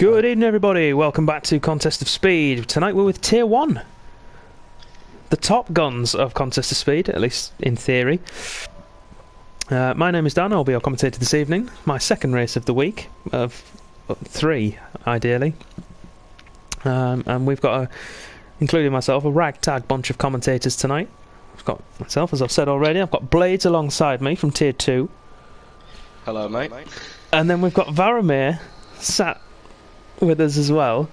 Good evening, everybody. Welcome back to Contest of Speed. Tonight we're with Tier 1. The top guns of Contest of Speed, at least in theory. My name is Dan. I'll be your commentator this evening. My second race of the week, of three, ideally. And we've got, including myself, a ragtag bunch of commentators tonight. I've got myself, as I've said already. I've got Blades alongside me from Tier 2. Hello, mate. And then we've got Varamir sat with us as well,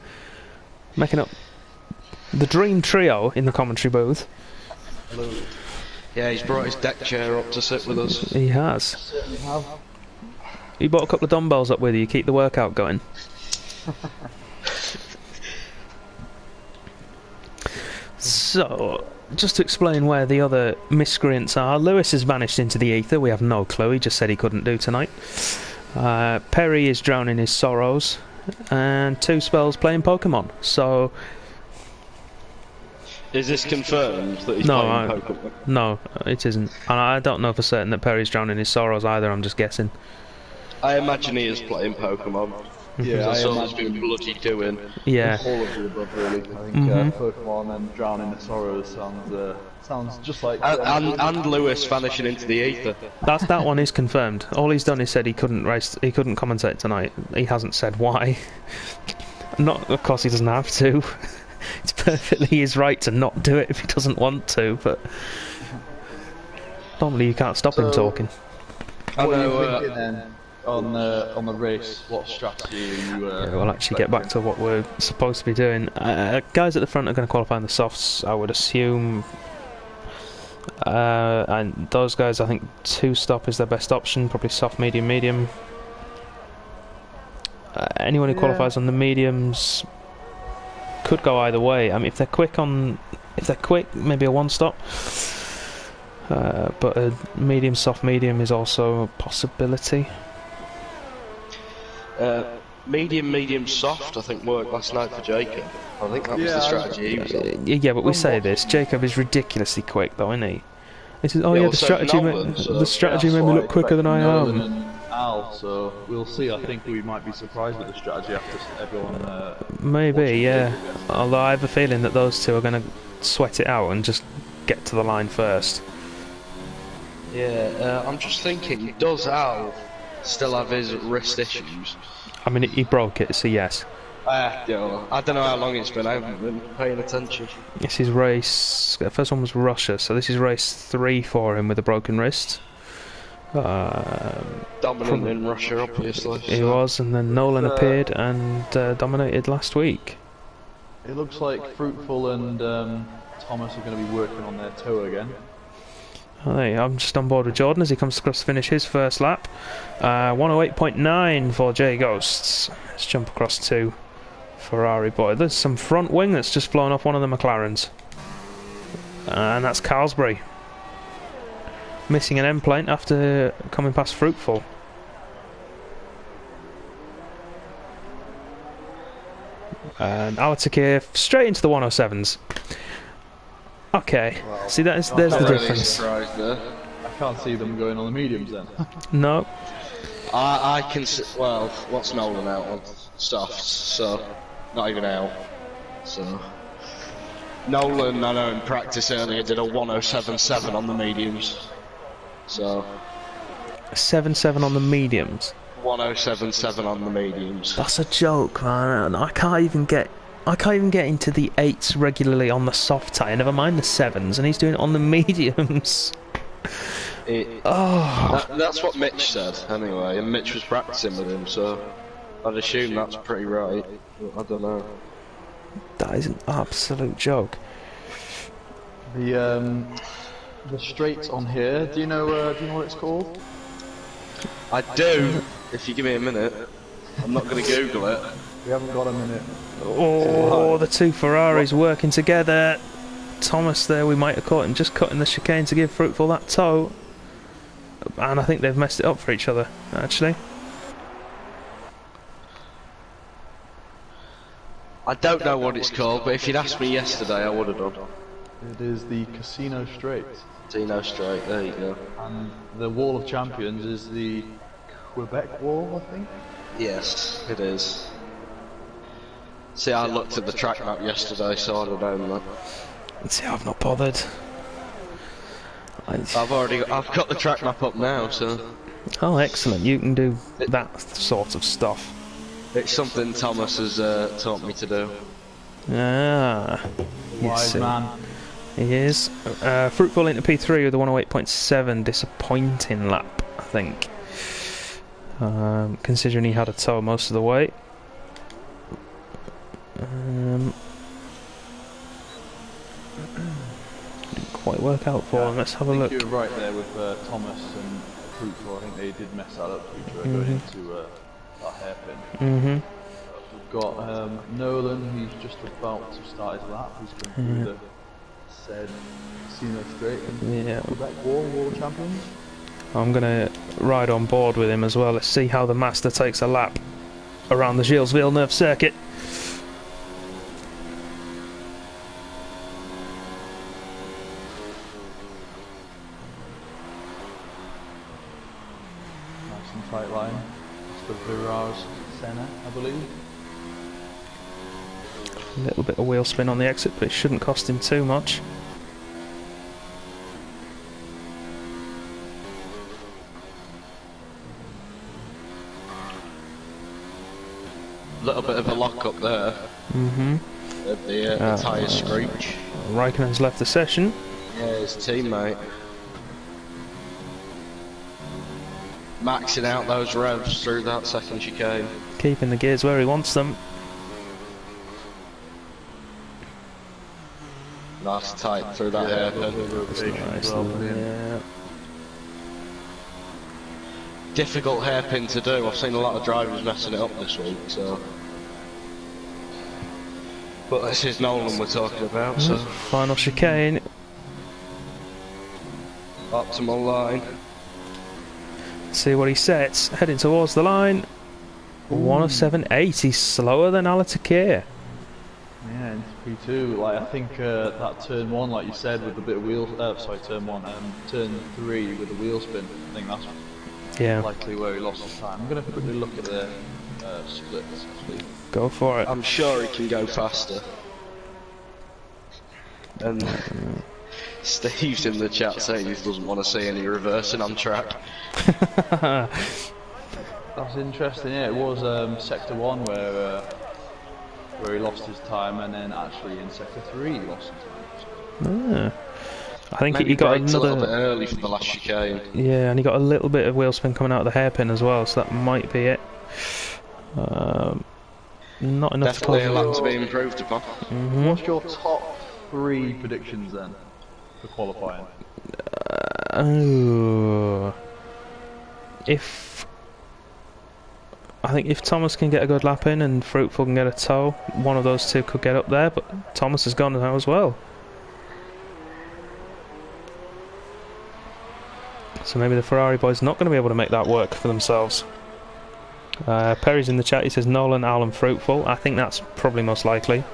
making up the dream trio in the commentary booth. Hello. Yeah, he's brought his deck chair up to sit with us. He has. You brought a couple of dumbbells up with you, keep the workout going. So, just to explain where the other miscreants are, Lewis has vanished into the ether. We have no clue, he just said he couldn't do tonight. Perry is drowning his sorrows, and Two Spells playing Pokemon. So, is this confirmed that he's playing Pokemon? No, it isn't. And I don't know for certain that Perry's drowning his sorrows either, I'm just guessing. I imagine he is playing Pokemon. Yeah, that's all he's been bloody doing. Yeah. All of the above, really. I think Pokemon and Drowning the Sorrows sounds just like... And Lewis vanishing into the ether. That one is confirmed. All he's done is said he couldn't commentate tonight. He hasn't said why. Not, of course he doesn't have to. It's perfectly his right to not do it if he doesn't want to, but normally you can't stop him talking. What are you thinking then on the race? What strategy are you... Yeah, we'll actually get back to what we're supposed to be doing. Guys at the front are going to qualify in the softs, I would assume. And those guys, I think two-stop is their best option, probably soft, medium, medium. Anyone who qualifies on the mediums could go either way. I mean, if they're quick, maybe a one-stop. But a medium, soft, medium is also a possibility. Medium, soft, I think worked last night for Jacob. I think that was the strategy he was on. Yeah, but we say this. Jacob is ridiculously quick, though, isn't he? He says, "Oh yeah, the strategy made me look quicker than I am." And Al, so we'll see. I think we might be surprised with the strategy after everyone. Maybe, yeah. Although I have a feeling that those two are going to sweat it out and just get to the line first. Yeah, I'm just thinking, does Al still have his wrist issues? I mean, he broke it, so yes. I don't know how long it's been, I haven't been paying attention. This is race... The first one was Russia, so this is race 3 for him with a broken wrist. Dominant in Russia, obviously. He was, and then Nolan appeared and dominated last week. It looks like Fruitful and Thomas are going to be working on their toe again. Hey, I'm just on board with Jordan as he comes across to finish his first lap. 108.9 for J Ghosts. Let's jump across to Ferrari boy. There's some front wing that's just flown off one of the McLarens. And that's Carlsbury. Missing an end plate after coming past Fruitful. And Alatakir straight into the 107s. Okay, well, see there's the difference. I can't see them going on the mediums then. No. I can see, well, what's Nolan out on? Softs, so not even out. So Nolan, I know in practice earlier, did a 107.7 on the mediums. So 7.7 on the mediums. 107.7 on the mediums. That's a joke, man. I can't even get into the 8s regularly on the soft tyre, never mind the 7s, and he's doing it on the mediums. That's what Mitch said, anyway, and Mitch was practicing with him, so I'd assume that's pretty right. I don't know. That is an absolute joke. The straight on here, do you know what it's called? I do, if you give me a minute. I'm not going to Google it. We haven't got a minute. Oh, the two Ferraris working together. Thomas there, we might have caught him just cutting the chicane to give Fruitful that toe. And I think they've messed it up for each other, actually. I don't know what it's called, but if you'd asked me yesterday, I would have done. It is the Casino Straight. Casino Straight, there you go. And the Wall of Champions is the Quebec Wall, I think? Yes, it is. See, I looked at the track map yesterday, so I don't know. See, I've not bothered. I've got the track map up now, so. Oh, excellent! You can do that sort of stuff. It's something Thomas has taught me to do. Ah, Wise man. He is. Fruitful into P3 with a 108.7. Disappointing lap, I think. Considering he had a tow most of the way. Didn't quite work out for him. Let's have a look. You were right there with Thomas and Fruitful. I think they did mess that up going into that hairpin. We've got Nolan, who's just about to start his lap. He's going through the said Senior Straight and Quebec World Champions. I'm going to ride on board with him as well. Let's see how the Master takes a lap around the Gilles Villeneuve circuit. Nice and tight line. That's the Virage Senna, I believe. A little bit of wheel spin on the exit, but it shouldn't cost him too much. Little bit of a lock up there. At the tyre screech. Raikkonen's left the session. Yeah, his teammate. Maxing out those revs through that second chicane. Keeping the gears where he wants them. Nice tight through that hairpin. Nice. Difficult hairpin to do. I've seen a lot of drivers messing it up this week, so. But this is Nolan we're talking about, so. Final chicane. Optimal line. See what he sets. Heading towards the line. 107.8. He's slower than Alatakir. Yeah, into P2. Like I think that turn 1, like you said, with a bit of wheel. Sorry, turn 1. Turn 3 with the wheel spin. I think that's likely where he lost his time. I'm going to quickly look at the splits. Actually. Go for it. I'm sure he can go faster. And Steve's in the chat saying he doesn't want to see any reversing on track. That's interesting. Yeah, it was sector 1 where he lost his time, and then actually in sector 3 he lost his time. I think maybe he got a little bit early for the last chicane. Yeah, and he got a little bit of wheel spin coming out of the hairpin as well, so that might be it. Not enough. Definitely a lot to be improved upon. What's your top 3 predictions then for qualifying? I think if Thomas can get a good lap in and Fruitful can get a tow, one of those two could get up there, but Thomas has gone now as well. So maybe the Ferrari boys are not going to be able to make that work for themselves. Perry's in the chat, he says Nolan, Al and Fruitful. I think that's probably most likely.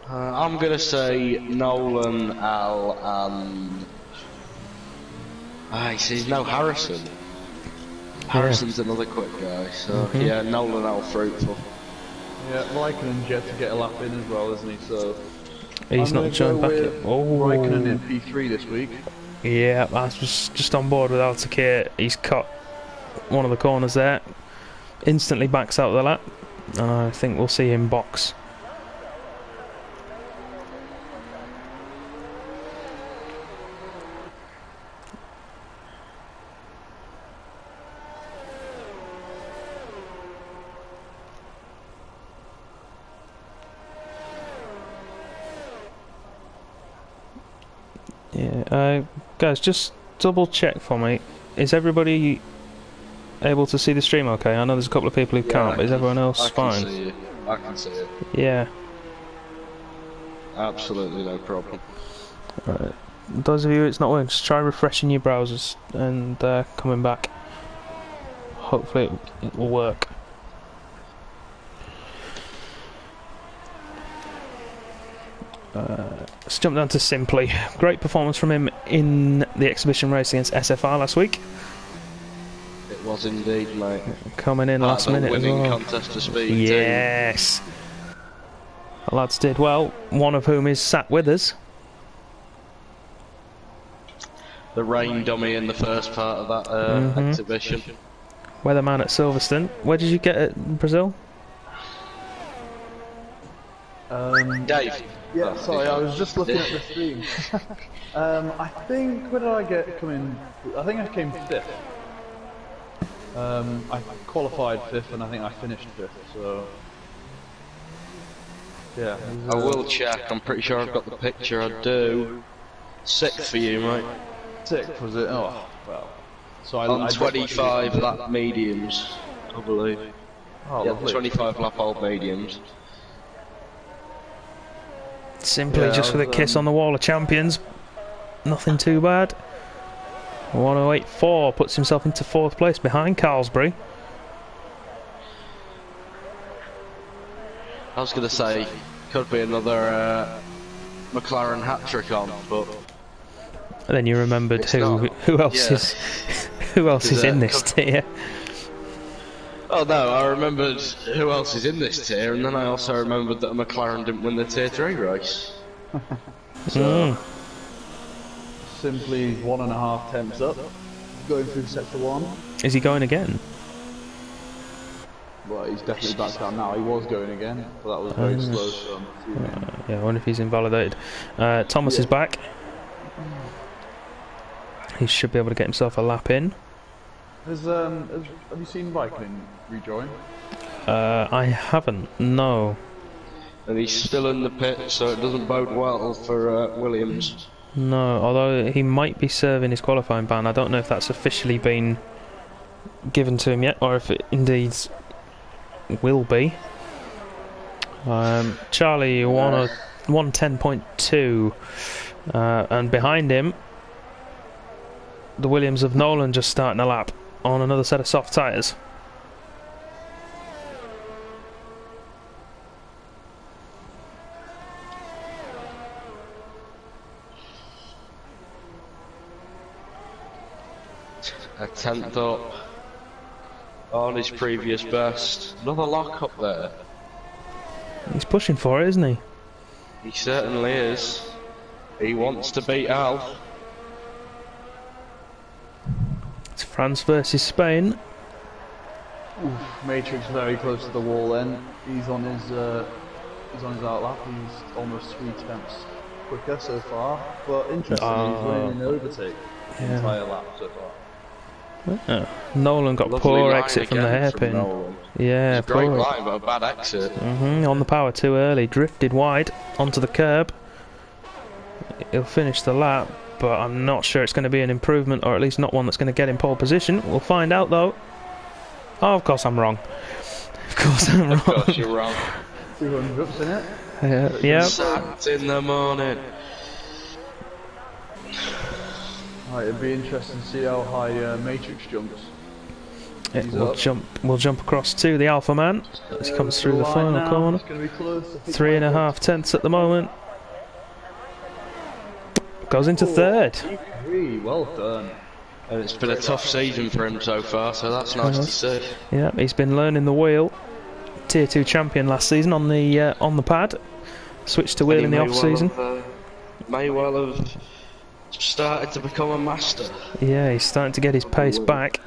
I'm going to say Nolan, Al and... he says no Harrison. Harrison's another quick guy, so yeah, Nolan, Al, Fruitful. Yeah, Raikkonen yet to get a lap in as well, isn't he? So he's not joined back yet. Raikkonen in P3 this week. Yeah, I was just on board with Altakir. He's cut one of the corners there. Instantly backs out the lap. I think we'll see him box. Yeah, guys, just double check for me. Is everybody able to see the stream okay? I know there's a couple of people who can't, but is everyone else fine? I can see it. Yeah. Absolutely no problem. Right. Those of you it's not working, just try refreshing your browsers and coming back. Hopefully it will work. Let's jump down to Simply. Great performance from him in the exhibition race against SFR last week. It was indeed, mate. Coming in last minute as well. Winning contest of speed. Yes. The lads did well, one of whom is sat with us. The rain dummy in the first part of that exhibition. Weatherman at Silverstone. Where did you get it in Brazil? Dave. Yeah, sorry, I was just looking at the stream. I think, where did I get coming? I think I came 5th. I qualified 5th and I think I finished 5th, so... Yeah. I will check, I'm pretty sure I've got the picture, I do. 6th for you, mate. 6th, was it? Oh, well. So on 25 lap mediums, I believe. Oh, yeah, lovely. 25 lap old mediums. Simply just for the kiss on the wall of champions. Nothing too bad. 108.4 puts himself into 4th place behind Carlsbury. I was going to say, could be another McLaren hat-trick on, but... And then you remembered who else is who else is in this tier. Oh no, I remembered who else is in this tier, and then I also remembered that a McLaren didn't win the Tier 3 race. So, simply 1.5 tenths up, going through Sector 1. Is he going again? Well, he's definitely back down now. He was going again, but that was very slow, so I'm assuming. Yeah, I wonder if he's invalidated. Thomas is back. He should be able to get himself a lap in. Have you seen Viking rejoin? I haven't, no. And he's still in the pit, so it doesn't bode well for Williams. No, although he might be serving his qualifying ban. I don't know if that's officially been given to him yet, or if it indeed will be. Charlie 110.2, and behind him, the Williams of Nolan just starting a lap on another set of soft tyres. A 10th up on his previous best. Another lock up there. He's pushing for it, isn't he? He certainly is. He wants to beat Al. It's France versus Spain. Oof, Matrix very close to the wall then. He's on his outlap. He's almost 3 tenths quicker so far. But interestingly, he's winning an overtake the entire lap so far. Oh. Nolan got Lovely poor line exit from the again hairpin. Nolan. Yeah, It's a great poor. line, but a bad exit. On the power too early, drifted wide onto the curb. He'll finish the lap, but I'm not sure it's going to be an improvement, or at least not one that's going to get in pole position. We'll find out though. Oh, of course I'm wrong. Of course I'm wrong. Of course you're wrong. 200 ups in it. Yeah. Sacked in the morning. Right, it'd be interesting to see how high Matrix jumps. We'll jump across to the Alpha Man as he comes through the final corner. It's going to be close. 3.5 tenths at the moment. Goes into third. Well done. And it's been a tough season for him so far, so that's nice to see. Yeah, he's been learning the wheel. Tier 2 champion last season on the pad. Switched to wheel in the off season. May well have started to become a master. Yeah, he's starting to get his pace back.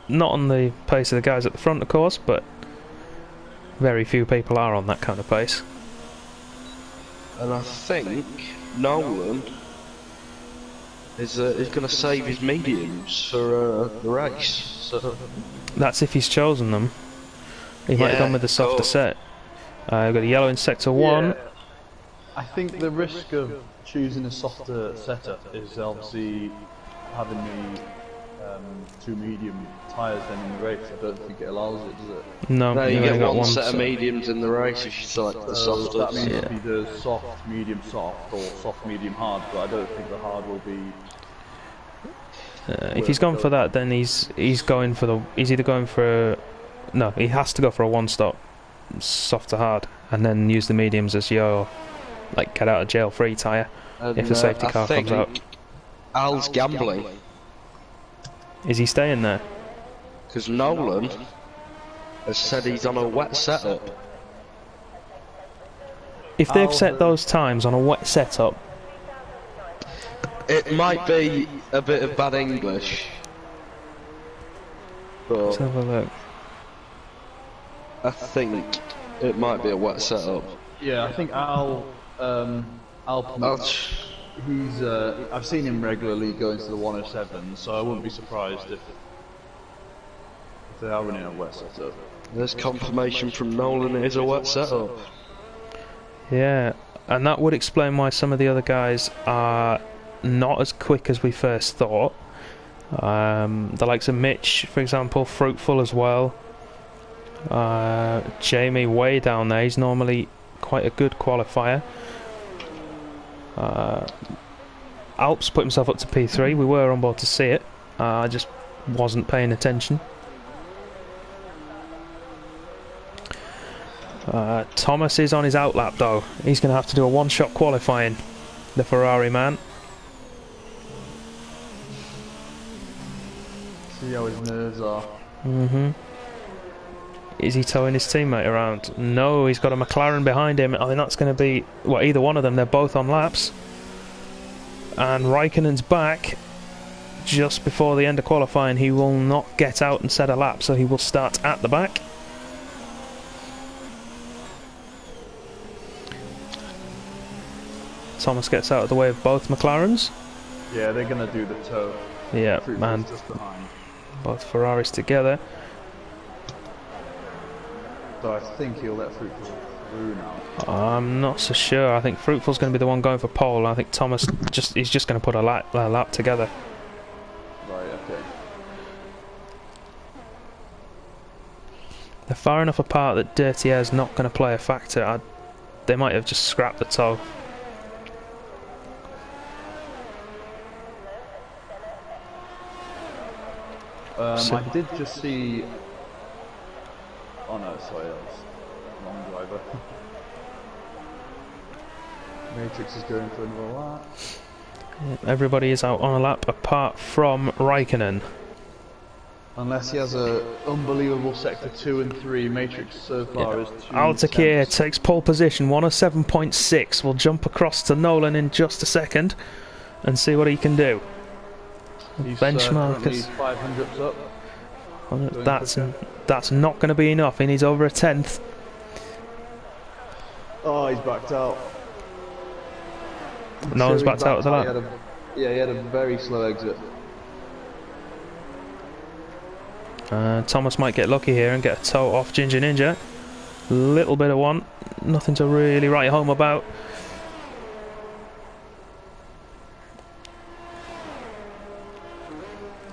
Not on the pace of the guys at the front, of course, but very few people are on that kind of pace. And I think Nolan is going to save his mediums for the race. So that's if he's chosen them. He might have gone with the softer set. We've got a yellow in sector 1. I think the risk of choosing a softer setup is obviously having the 2 medium tyres then in the race. I don't think it allows it, does it? No, you only get got one set of mediums in the race if you select the softer. That means it'll be the soft, medium, soft, or soft, medium, hard, but I don't think the hard will be... if he's gone for that, then he's going for the... He's either going for... No, he has to go for a one-stop soft to hard, and then use the mediums as your like get out of jail free tyre if the safety car comes out. Al's gambling. Is he staying there? Because Nolan has said he's on a wet setup. if they've set those times on a wet setup, it might be a bit of bad English, but let's have a look. I think it might be a wet setup. Yeah, I think Al. He's. I've seen him regularly go into the 107, so I wouldn't be surprised if they are running a wet setup. There's confirmation from Nolan it is a wet setup. Yeah, and that would explain why some of the other guys are not as quick as we first thought. The likes of Mitch, for example, fruitful as well. Jamie way down there, he's normally quite a good qualifier. Alps put himself up to P3, we were on board to see it, I just wasn't paying attention. Thomas is on his outlap though, he's going to have to do a one-shot qualifying, the Ferrari man. See how his nerves are. Is he towing his teammate around? No, he's got a McLaren behind him. I think that's going to be, well, either one of them, they're both on laps. And Raikkonen's back just before the end of qualifying. He will not get out and set a lap, so he will start at the back. Thomas gets out of the way of both McLarens. Yeah, they're going to do the tow. Yeah, Fruitful's man. just behind. Both Ferraris together. So I think he'll let Fruitful through now. I'm not so sure. I think Fruitful's going to be the one going for pole. I think Thomas he's just going to put a lap together. Right, okay. They're far enough apart that dirty air's not going to play a factor. They might have just scrapped the tow. I did just see. Oh no, sorry, that was wrong driver. Matrix is going for another lap. Everybody is out on a lap apart from Raikkonen. Unless he has a unbelievable sector 2 and 3, Matrix so far is 2 Altakir tenths. takes pole position, 107.6. We'll jump across to Nolan in just a second and see what he can do. He's Benchmark currently is 500 up. that's not going to be enough. He needs over a tenth. Oh, he's backed out. Nolan's backed out of the lap. He had a very slow exit. Thomas might get lucky here and get a tow off Ginger Ninja. Little bit of one, nothing to really write home about.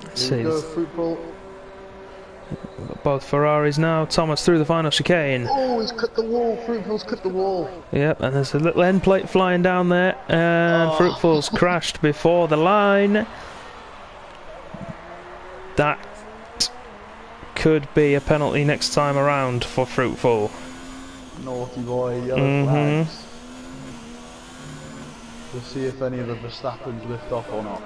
Let's see. Fruitful. Both Ferraris now. Thomas through the final chicane. Oh, he's cut the wall. Fruitful's cut the wall. Yep, and there's a little end plate flying down there, and Fruitful's crashed before the line. That could be a penalty next time around for Fruitful. Naughty boy, yellow flags. We'll see if any of the Verstappens lift off or not.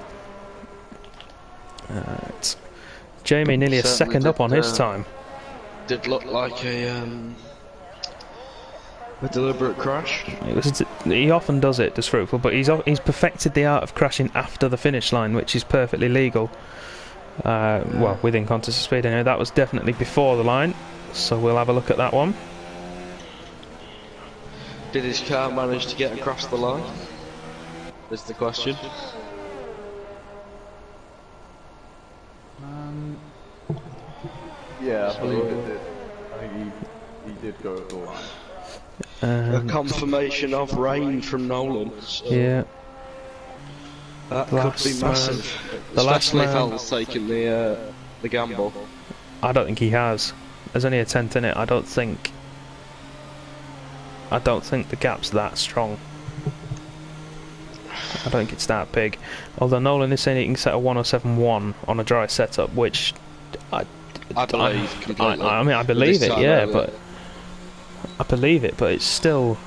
Jamie nearly a Certainly second up on his time. Did look like a deliberate crash. He often does it, does Fruitful, but he's perfected the art of crashing after the finish line, which is perfectly legal. Well, within contest of speed anyway. That was definitely before the line, so we'll have a look at that one. Did his car manage to get across the line? Is the question. Yeah, I believe it did. I think he did go over the line. A confirmation of rain from Nolan. So Yeah. that could be massive. Especially if Al's taking the gamble. I don't think he has. There's only a tenth in it. I don't think the gap's that strong. I don't think it's that big. Although Nolan is saying he can set a 107.1 on a dry setup, which I believe completely. I mean, I believe it, yeah, but I believe it, but it's still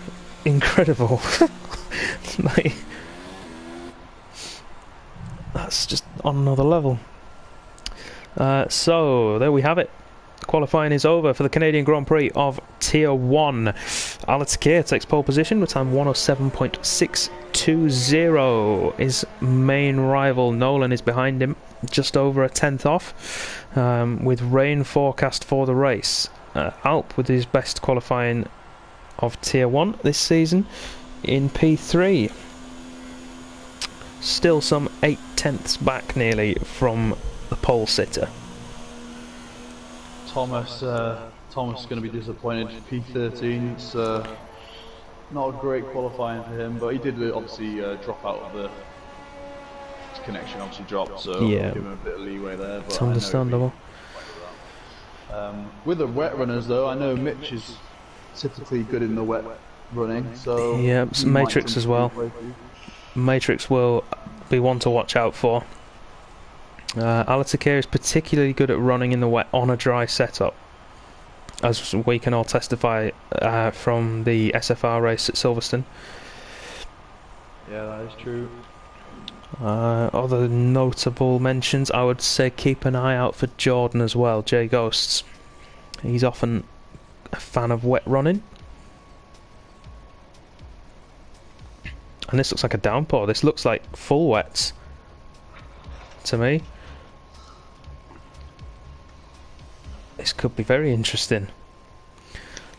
incredible. Like, that's just on another level. So there we have it. Qualifying is over for the Canadian Grand Prix of Tier 1. Alatakir takes pole position with time 107.620. His main rival Nolan is behind him, just over a tenth off, with rain forecast for the race. Alp with his best qualifying of Tier 1 this season in P3. Still some 8 tenths back nearly from the pole sitter. Thomas is going to be disappointed. P13, it's not a great qualifying for him, but he did obviously drop out of the connection. Obviously dropped, so yeah, give him a bit of leeway there. But it's understandable. With the wet runners, though, I know Mitch is typically good in the wet running, so yeah, Matrix as well. Matrix will be one to watch out for. Alatakir is particularly good at running in the wet on a dry setup, as we can all testify from the SFR race at Silverstone. Yeah, that is true. Other notable mentions, I would say keep an eye out for Jordan as well, J Ghosts. He's often a fan of wet running. And this looks like a downpour. This looks like full wets to me. This could be very interesting.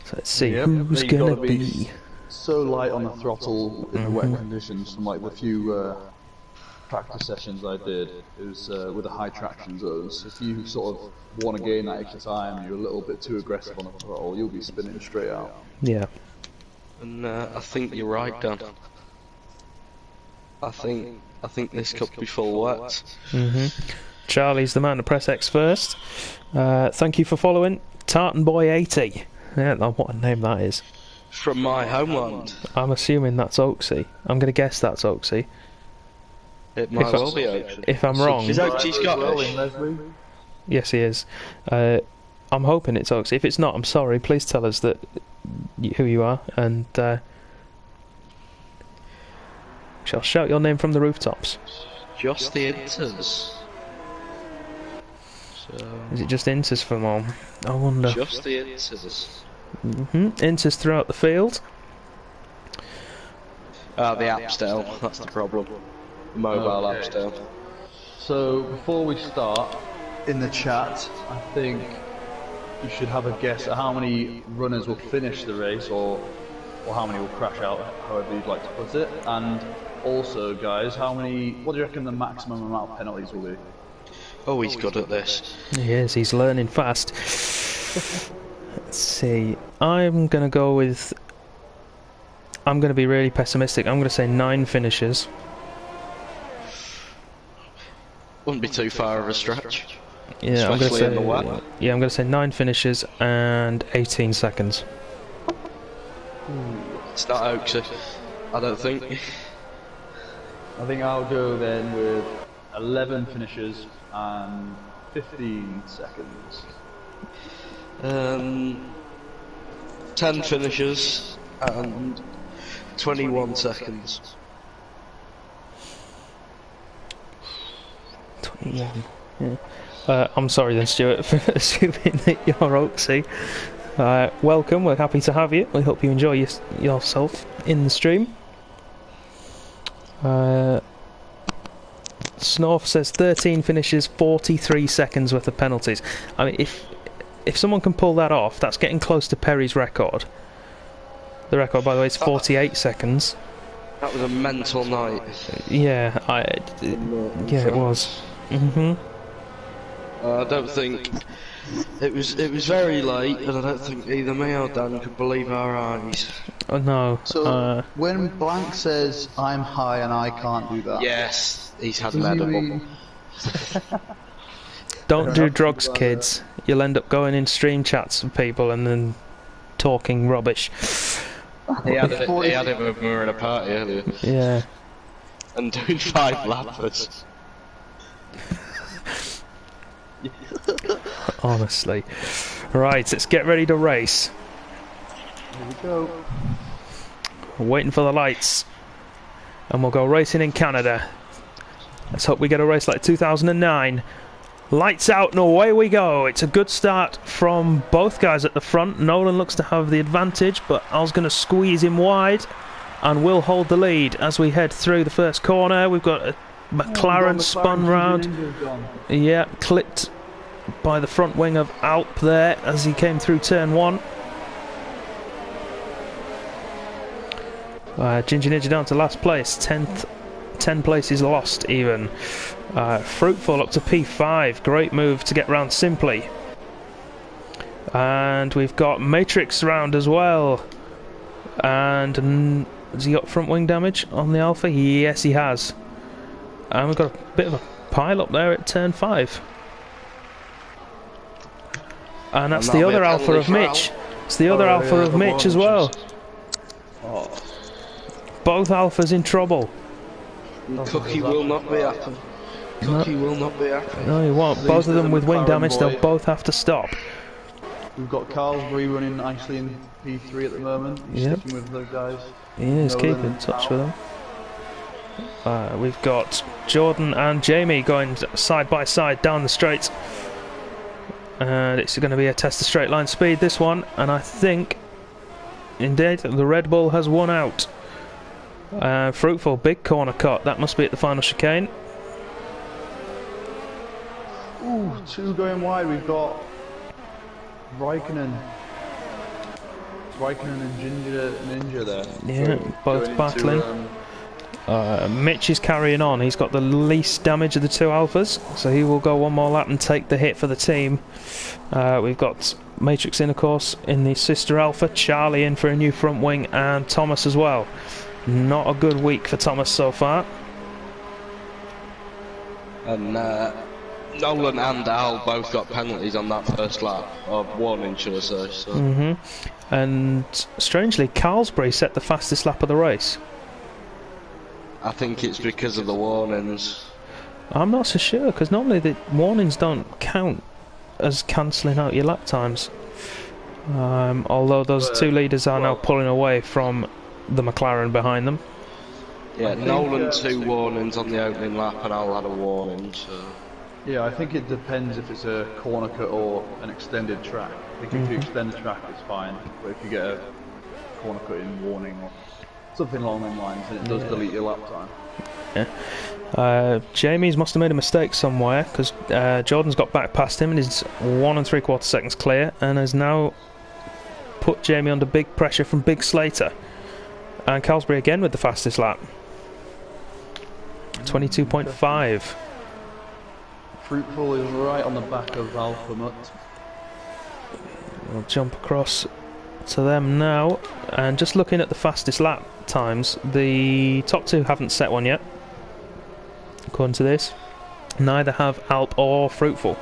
So let's see who's gonna be so light on the throttle in the wet conditions from like the few practice sessions I did. It was with the high traction zones. If you sort of want to gain that extra time, you're a little bit too aggressive on the throttle, you'll be spinning straight out. Yeah. And I think you're right, Dan. I think this could be full wet. Charlie's the man to press X first. Thank you for following Tartan Boy 80. Yeah, what a name that is. From my homeland. I'm assuming that's Oaksey. I'm going to guess that's Oaksey. It might well be Oaksey. If I'm wrong, is Oaksey Scottish? Yes, he is. I'm hoping it's Oaksey. If it's not, I'm sorry. Please tell us that who you are, and shall shout your name from the rooftops. Just the Inters. So is it just Inters for Mom? I wonder. Just the Inters. Inters throughout the field. The Apsdale, that's the problem. The mobile Apsdale. So before we start, in the chat, I think you should have a guess at how many runners will finish the race, or how many will crash out, however you'd like to put it. And also, guys, what do you reckon the maximum amount of penalties will be? Oh, he's good at this. He is, he's learning fast. Let's see. I'm going to be really pessimistic. I'm going to say 9 finishes. Wouldn't be too far of a stretch. Yeah, I'm going to say. In the wet. Yeah, I'm going to say 9 finishes and 18 seconds. It's not Oaksey, I don't think. I think I'll go then with 11 finishes and 15 seconds. 10 finishes and 21 seconds. 21. Yeah. I'm sorry then, Stuart, for assuming that you're Oaksey. Welcome, we're happy to have you. We hope you enjoy yourself in the stream. Snorf says 13 finishes, 43 seconds worth of penalties. I mean, if someone can pull that off, that's getting close to Perry's record. The record, by the way, is 48 seconds. That was a mental night. Yeah, it was. I don't think it was very late, and I don't think either me or Dan could believe our eyes. Oh no. So when Blank says I'm high and I can't do that, yes, he's had an edible. Don't do drugs, kids. You'll end up going in stream chats with people and then talking rubbish. He had it when we were in a party earlier. Yeah. And doing 5 lappers. Honestly. Right, let's get ready to race. Here we go. We're waiting for the lights. And we'll go racing in Canada. Let's hope we get a race like 2009. Lights out and away we go. It's a good start from both guys at the front. Nolan looks to have the advantage, but Al's going to squeeze him wide and will hold the lead as we head through the first corner. We've got a McLaren spun round. Yeah, clipped by the front wing of Alp there as he came through turn 1. Ginger Ninja down to last place, 10th. 10 places lost even. Fruitful up to P5. Great move to get round simply. And we've got Matrix round as well. And has he got front wing damage on the Alpha? Yes, he has. And we've got a bit of a pile up there at turn 5. And that's the other Alpha of Mitch. It's the other Alpha of Mitch as well. Oh. Both Alphas in trouble. Cookie will not be happy. Cookie will not be happy. No, he won't. Both of them with wing damage, they'll both have to stop. We've got Carlsbury running nicely in P3 at the moment. He's sticking with those guys. He is keeping in touch with them. We've got Jordan and Jamie going side by side down the straight. And it's going to be a test of straight line speed, this one. And I think, indeed, the Red Bull has won out. Fruitful, big corner cut. That must be at the final chicane. Ooh, 2 going wide. We've got Raikkonen and Ginger Ninja there. Yeah, both battling. Mitch is carrying on. He's got the least damage of the 2 Alphas, so he will go one more lap and take the hit for the team. We've got Matrix in, of course, in the sister Alpha. Charlie in for a new front wing, and Thomas as well. Not a good week for Thomas so far. And Nolan and Al both got penalties on that first lap, or warning, should I say. So. And strangely, Carlsbury set the fastest lap of the race. I think it's because of the warnings. I'm not so sure, because normally the warnings don't count as cancelling out your lap times. Although those 2 leaders are now pulling away from the McLaren behind them. Yeah, Nolan 2 warnings on the opening lap, and Al had a warning. So. Yeah, I think it depends if it's a corner cut or an extended track. I think if you extend the track, it's fine. But if you get a corner cut in warning or something along those lines, then it does delete your lap time. Yeah. Jamie's must have made a mistake somewhere, because Jordan's got back past him and is 1 3/4 seconds clear, and has now put Jamie under big pressure from Big Slater. And Carlsbury again with the fastest lap. 22.5. Fruitful is right on the back of Alpha Mutt. We'll jump across to them now. And just looking at the fastest lap times, the top 2 haven't set one yet, according to this. Neither have Alp or Fruitful.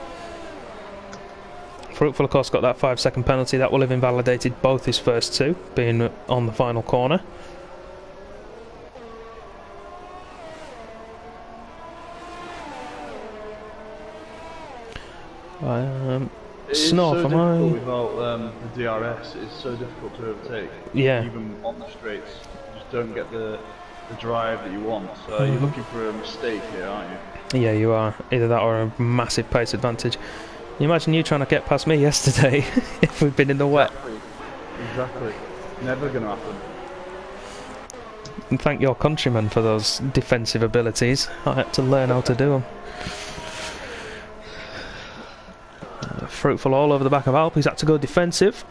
Fruitful, of course, got that 5-second penalty. That will have invalidated both his first 2, being on the final corner. Snuff, am I? Without the DRS, it's so difficult to overtake. Yeah. Even on the straights, you just don't get the drive that you want. So you're looking for a mistake here, aren't you? Yeah, you are. Either that or a massive pace advantage. Can you imagine you trying to get past me yesterday if we'd been in the wet? Exactly. Never going to happen. And thank your countrymen for those defensive abilities. I had to learn how to do them. Fruitful all over the back of Alp. He's had to go defensive.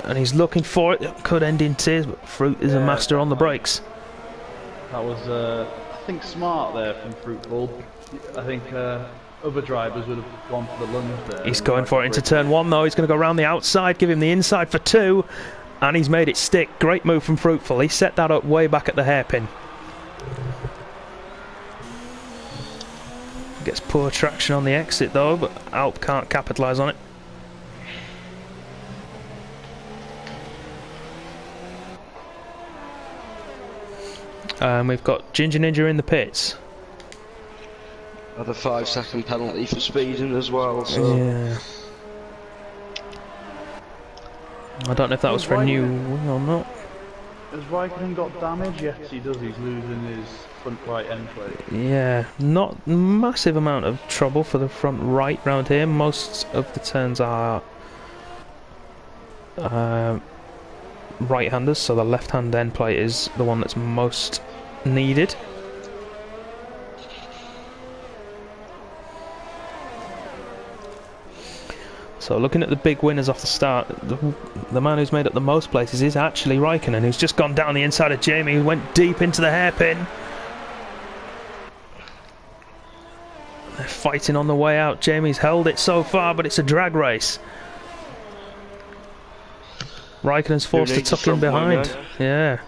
And he's looking for it. It could end in tears, but Fruit is a master on the brakes. That was, I think, smart there from Fruitful. I think other drivers would have gone for the lunge there. He's going for it into turn 1 though. He's going to go around the outside, give him the inside for 2. And he's made it stick. Great move from Fruitful. He set that up way back at the hairpin. Gets poor traction on the exit though, but Alp can't capitalise on it. And we've got Ginger Ninja in the pits. Had a 5-second penalty for speeding as well. So. Yeah. I don't know if that was for a new wing or not. Has Raikkonen got damage? Yes, he does. He's losing his front right end plate. Yeah, not massive amount of trouble for the front right round here. Most of the turns are right-handers, so the left-hand end plate is the one that's most needed. So looking at the big winners off the start, the man who's made up the most places is actually Raikkonen, who's just gone down the inside of Jamie, who went deep into the hairpin. They're fighting on the way out. Jamie's held it so far, but it's a drag race. Raikkonen's forced to tuck in behind. Yeah.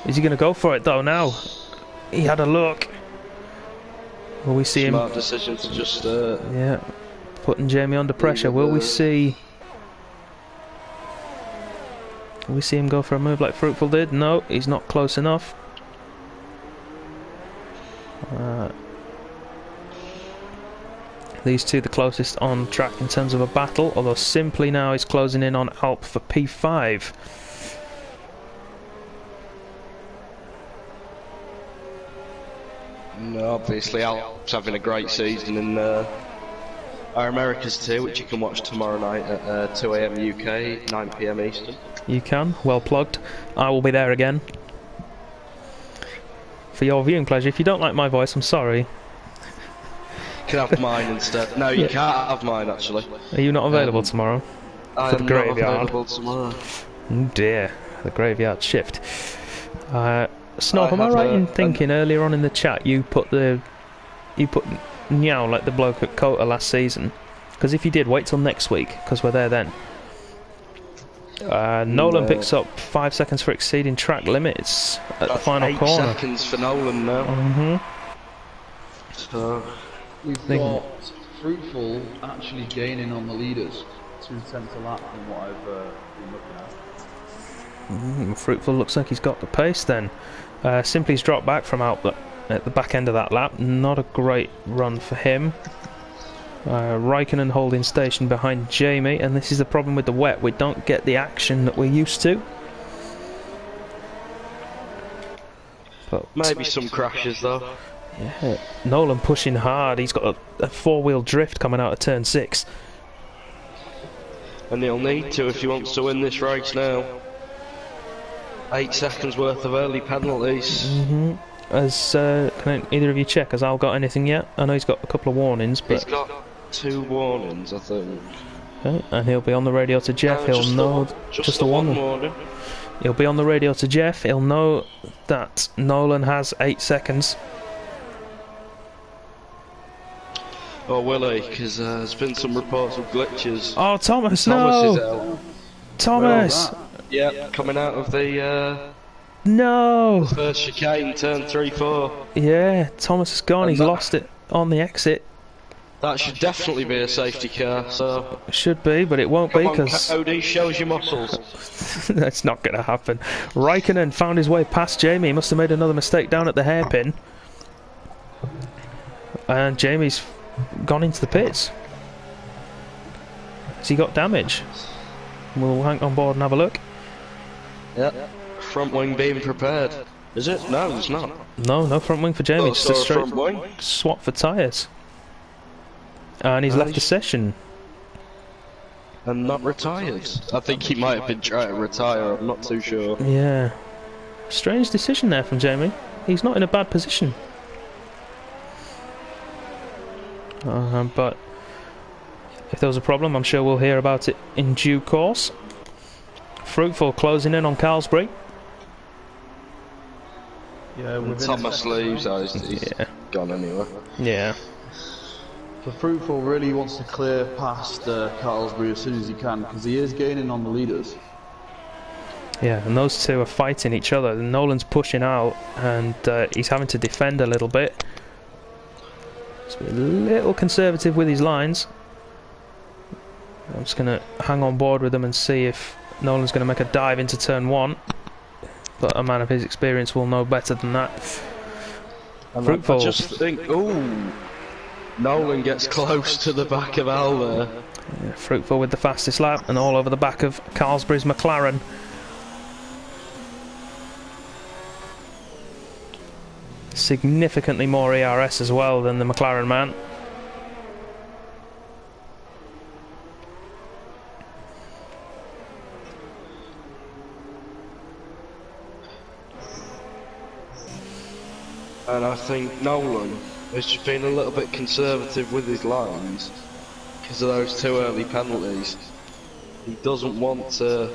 Is he going to go for it though now? He had a look. Will we see Smart decision to just... yeah. Putting Jamie under pressure. Will we see him go for a move like Fruitful did? No, he's not close enough. These two the closest on track in terms of a battle, although Simply now is closing in on Alp for P5. No, obviously Alp's having a great season in our America's tier, which you can watch tomorrow night at 2 AM UK, 9 PM Eastern. You can, well plugged. I will be there again for your viewing pleasure. If you don't like my voice, I'm sorry. You can have mine instead. No, you can't have mine actually. Are you not available tomorrow? I For the am graveyard. not available tomorrow. Oh dear, the graveyard shift. Snob, am I right in thinking earlier on in the chat you put Niao like the bloke at Kota last season? Because if you did, wait till next week, because we're there then. Nolan picks up 5 seconds for exceeding track limits at the final corner. 8 seconds for Nolan now. So We've got Fruitful actually gaining on the leaders. 2/10 a lap from what I've been looking at. Fruitful looks like he's got the pace then. Simply's dropped back from out at the back end of that lap. Not a great run for him. Raikkonen holding station behind Jamie, and this is the problem with the wet. We don't get the action that we're used to. But maybe some crashes though. yeah, Nolan pushing hard. He's got a four-wheel drift coming out of turn 6. And he'll need to if he wants to win this race now. 8 seconds worth of early penalties. Can either of you check? Has Al got anything yet? I know he's got a couple of warnings, but He's got 2 warnings, I think. okay, and he'll be on the radio to Jeff. He'll know just the one warning. He'll be on the radio to Jeff. He'll know that Nolan has 8 seconds. Or will he? Because there's been some reports of glitches. Oh, Thomas, Thomas no! is out. Thomas! Yep, coming out of the No! first chicane, turn 3-4. Yeah, Thomas is gone. And He's lost it on the exit. That should definitely be a safety car, so... It should be, but it won't be Come on, because Cody, shows your muscles. that's not going to happen. Raikkonen found his way past Jamie. He must have made another mistake down at the hairpin. And Jamie's gone into the pits. Has he got damage? We'll hang on board and have a look. Yep. Front wing being prepared. Is it? No, it's not. No front wing for Jamie. Just a straight front wing. swap for tyres. And he's left the session. And not retired. I think he might have been trying to retire, I'm not too sure. Yeah. Strange decision there from Jamie. He's not in a bad position. But if there was a problem, I'm sure we'll hear about it in due course. Fruitful closing in on Carlsbury. Yeah, When Thomas leaves, he's gone anyway. Yeah. So Fruitful really wants to clear past Carlsbury as soon as he can, because he is gaining on the leaders. Yeah, and those two are fighting each other. Nolan's pushing out, and he's having to defend a little bit. He's a little conservative with his lines. I'm just going to hang on board with them and see if Nolan's going to make a dive into turn 1. But a man of his experience will know better than that. Fruitful. I just think, ooh, Nolan gets close to the back of Al there. Yeah, Fruitful with the fastest lap and all over the back of Carlsbury's McLaren. significantly more ERS as well than the McLaren man. And I think Nolan has just been a little bit conservative with his lines because of those 2 early penalties. He doesn't want to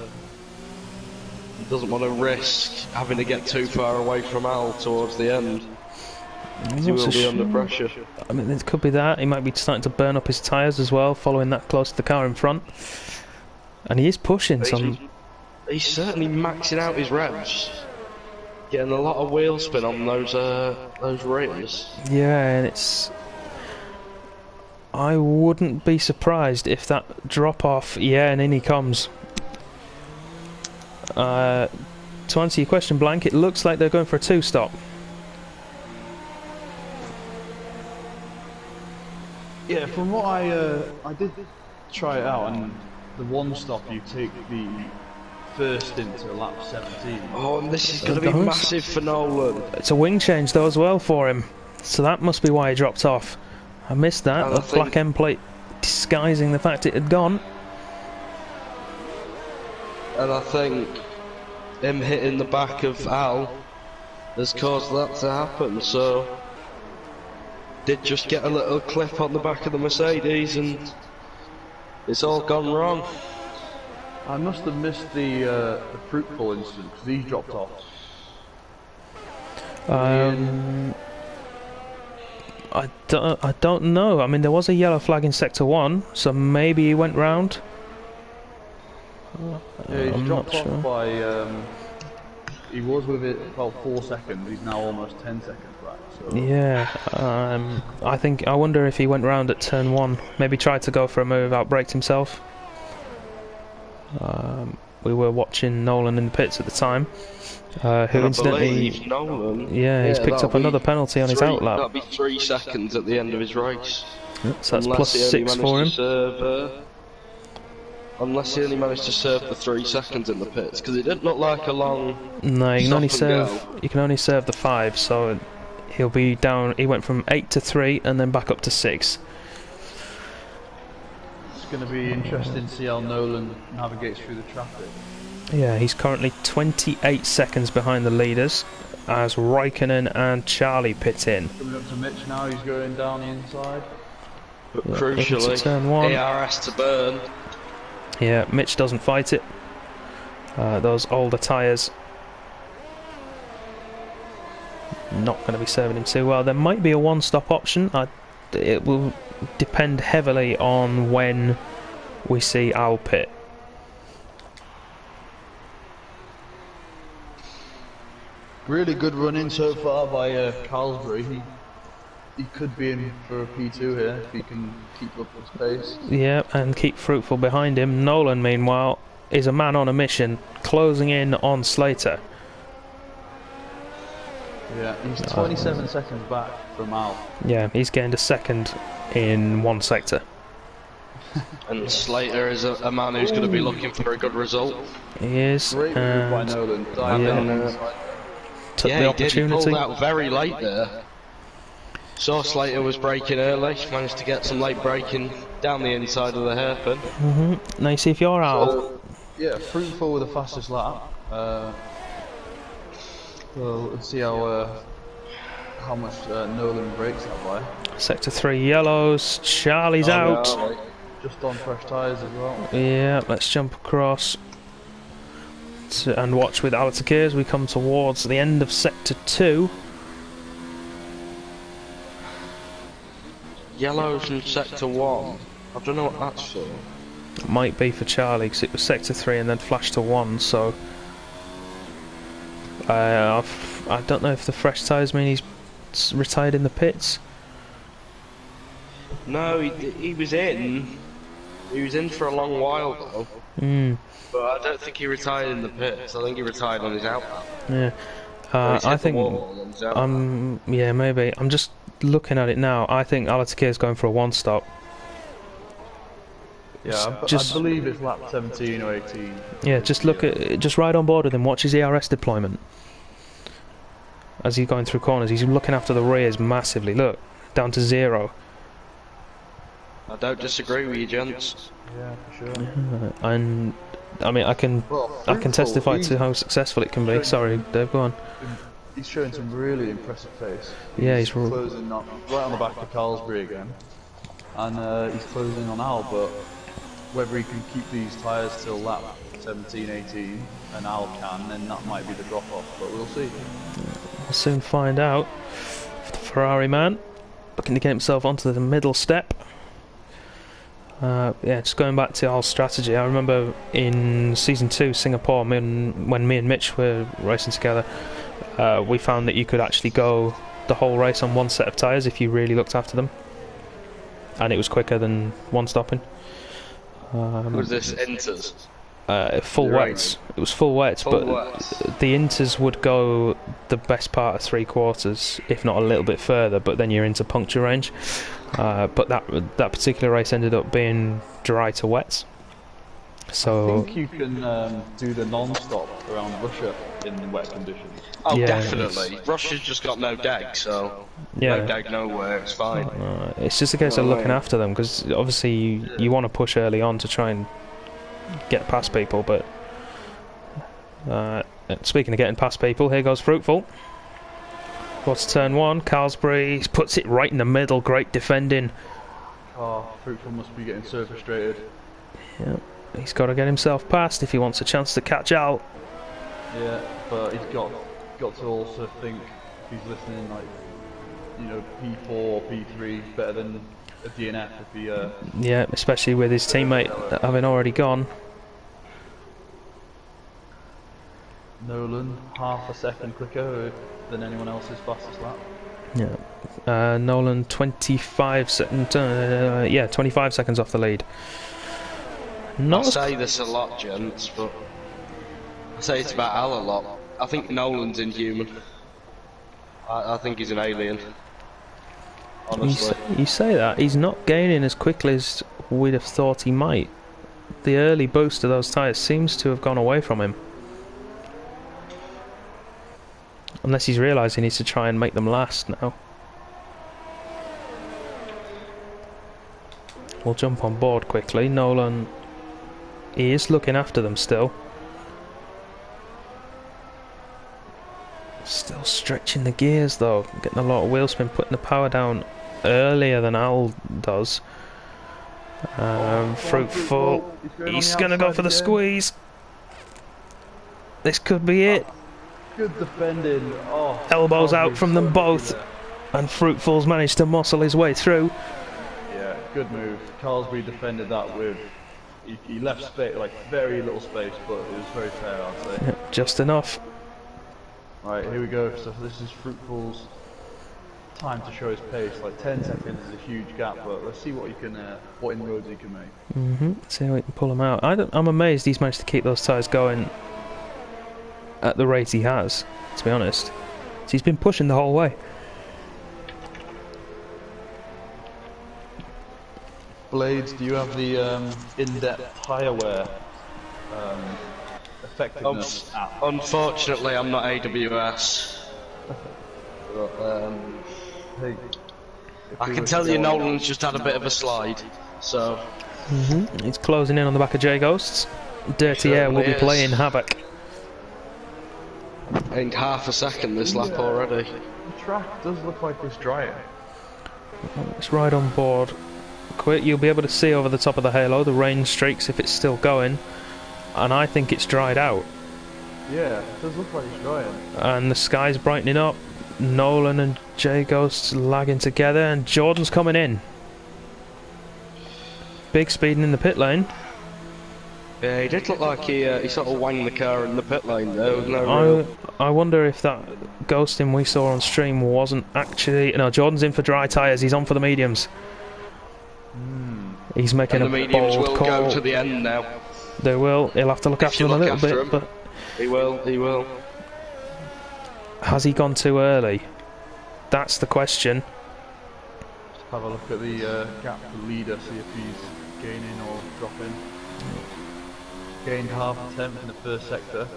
risk having to get too far away from Al towards the end. He will be under pressure. I mean, it could be that. He might be starting to burn up his tyres as well, following that close to the car in front. And he is pushing some... He's certainly maxing out his revs. Getting a lot of wheel spin on those rears. Yeah, and it's... I wouldn't be surprised if that drop-off... Yeah, and in he comes. To answer your question, Blank, it looks like they're going for a 2-stop. Yeah, from what I did try it out, and the 1-stop you take the first into lap 17. Oh, and this is going to be massive for Nolan. It's a wing change though as well for him, so that must be why he dropped off. I missed that. The black end plate disguising the fact it had gone. And I think him hitting the back of Al has caused that to happen, so did just get a little clip on the back of the Mercedes and it's all gone wrong. I must have missed the fruitful incident because he dropped off. I don't know. I mean, there was a yellow flag in sector 1, so maybe he went round. Yeah, he's I'm dropped not off sure. by. He was with it about 4 seconds. He's now almost 10 seconds back. So. Yeah, I wonder if he went round at turn 1. Maybe tried to go for a move, outbraked himself. We were watching Nolan in the pits at the time, who incidentally, Nolan, he's picked up another penalty on his outlap. That'll be 3 seconds at the end of his race. So that's plus 6 for him. Unless he only managed to serve the 3 seconds in the pits, because it didn't look like a long. No, you can only stop and serve. go. You can only serve the 5, so he'll be down. He went from 8 to 3 and then back up to 6. It's going to be interesting to see how Nolan navigates through the traffic. Yeah, he's currently 28 seconds behind the leaders as Raikkonen and Charlie pit in. Coming up to Mitch now, he's going down the inside. But Yeah, crucially, into turn 1. ARS to burn. Yeah, Mitch doesn't fight it. Those older tyres not going to be serving him too well. There might be a 1-stop option. It will depend heavily on when we see Al pit. Really good run in so far by Carlsbury. He could be in for a P2 here if he can keep up his pace. Yeah, and keep Fruitful behind him. Nolan, meanwhile, is a man on a mission, closing in on Slater. Yeah, he's 27 seconds back from Al. Yeah, he's gained a second in 1 sector. And Slater is a man who's going to be looking for a good result. He is. Great move by Nolan. Took Yeah, the he did. He opportunity. pulled out very late there. Saw Slater was braking early, managed to get some late braking down the inside of the hairpin. Now you see if you're Al. So, yeah, Fruitful with the fastest lap. Well, let's see how much Nolan breaks that by. Sector 3 yellows. Charlie's out. Yeah, just on fresh tyres as well. Yeah, let's jump across and watch with Alatakir as we come towards the end of sector 2. Yellows from sector 1. I don't know what that's for. It might be for Charlie because it was sector 3 and then flashed to 1, so I don't know if the fresh tyres mean he's retired in the pits. No, he was in. He was in for a long while though. But I don't think he retired in the pits. I think he retired on his outlap. Yeah, I think yeah, maybe. I'm just looking at it now. I think Alatakir is going for a 1-stop. Yeah, I believe it's lap 17 or 18. Yeah, just ride on board with him. Watch his ERS deployment. as he's going through corners. He's looking after the rears massively. Look, down to 0. I don't disagree with you, gents. Yeah, for sure. And I mean, I can testify to how successful it can be. Sorry, Dave, go on. He's showing some really impressive pace. Yeah, he's closing up right on the back of Carlsbury again, and he's closing on Al. But whether he can keep these tyres till lap 17, 18, and Al can, then that might be the drop-off. But we'll see. We'll soon find out. The Ferrari man looking to get himself onto the middle step. Yeah, just going back to Al's strategy, I remember in Season 2 Singapore, when me and Mitch were racing together, we found that you could actually go the whole race on one set of tyres if you really looked after them, and it was quicker than one stopping. Was this Inters? Full wets. It was full wets, but the Inters would go the best part of 3/4, if not a little bit further, but then you're into puncture range. But that particular race ended up being dry to wets. So I think you can do the non-stop around Russia in wet conditions. Oh, yeah, definitely. Russia's just got no deck, so yeah, no deck nowhere. It's fine. it's just a case of looking after them, because obviously you want to push early on to try and get past people. But speaking of getting past people, here goes Fruitful. What's turn 1? Carlsbury puts it right in the middle. Great defending. Oh, Fruitful must be getting so frustrated. Yeah, he's got to get himself past if he wants a chance to catch out. Yeah, but he's got to also think, if he's listening, like, you know, P4 or P3 is better than a DNF if he... Yeah, especially with his teammate having already gone. Nolan, half a second quicker than anyone else's fastest lap. Yeah, Nolan 25 seconds. Yeah, 25 seconds off the lead. I say this a lot, gents, but I say it's about Al a lot. I think Nolan's inhuman. I think he's an alien. Honestly. You say that, he's not gaining as quickly as we'd have thought he might. The early boost of those tyres seems to have gone away from him. Unless he's realised he needs to try and make them last now. We'll jump on board quickly. Nolan, he is looking after them still. Still stretching the gears though, getting a lot of wheel spin, putting the power down earlier than Al does. Fruitful, he's gonna go for the squeeze. This could be it. Good defending. Oh, Elbows out from them both, and Fruitful's managed to muscle his way through. Yeah, good move. Carlsbury defended that with... He left space, like very little space, but it was very fair, I'd say. Yeah, just enough. Right, here we go. So this is Fruitful's time to show his pace. Like 10 seconds is a huge gap, but let's see what he can, what inroads he can make. See how he can pull them out. I'm amazed he's managed to keep those tyres going at the rate he has, to be honest. So he's been pushing the whole way. Blades, do you have the in-depth tyre wear effectiveness app? Unfortunately, I'm not AWS. But, Hey, I can tell you Nolan's just had a bit of a slide, so... He's closing in on the back of J Ghosts. Dirty Air will be playing havoc. Ain't half a second this lap already. The track does look like it's drying. Let's ride on board. Quick, you'll be able to see over the top of the halo the rain streaks if it's still going, and I think it's dried out. Yeah, it does look like it's drying. And the sky's brightening up. Nolan and J Ghosts lagging together, and Jordan's coming in. Big speeding in the pit lane. Yeah, he did look like he sort of wanged the car in the pit lane there. Was no I wonder if that ghosting we saw on stream wasn't actually... No, Jordan's in for dry tyres, he's on for the mediums. He's making and the a mediums bold will call. go to the end now. They will. He'll have to look after them a little bit, but... He will. Has he gone too early? That's the question. Just have a look at the gap for leader, see if he's gaining or dropping. Gained half a tenth in the first sector.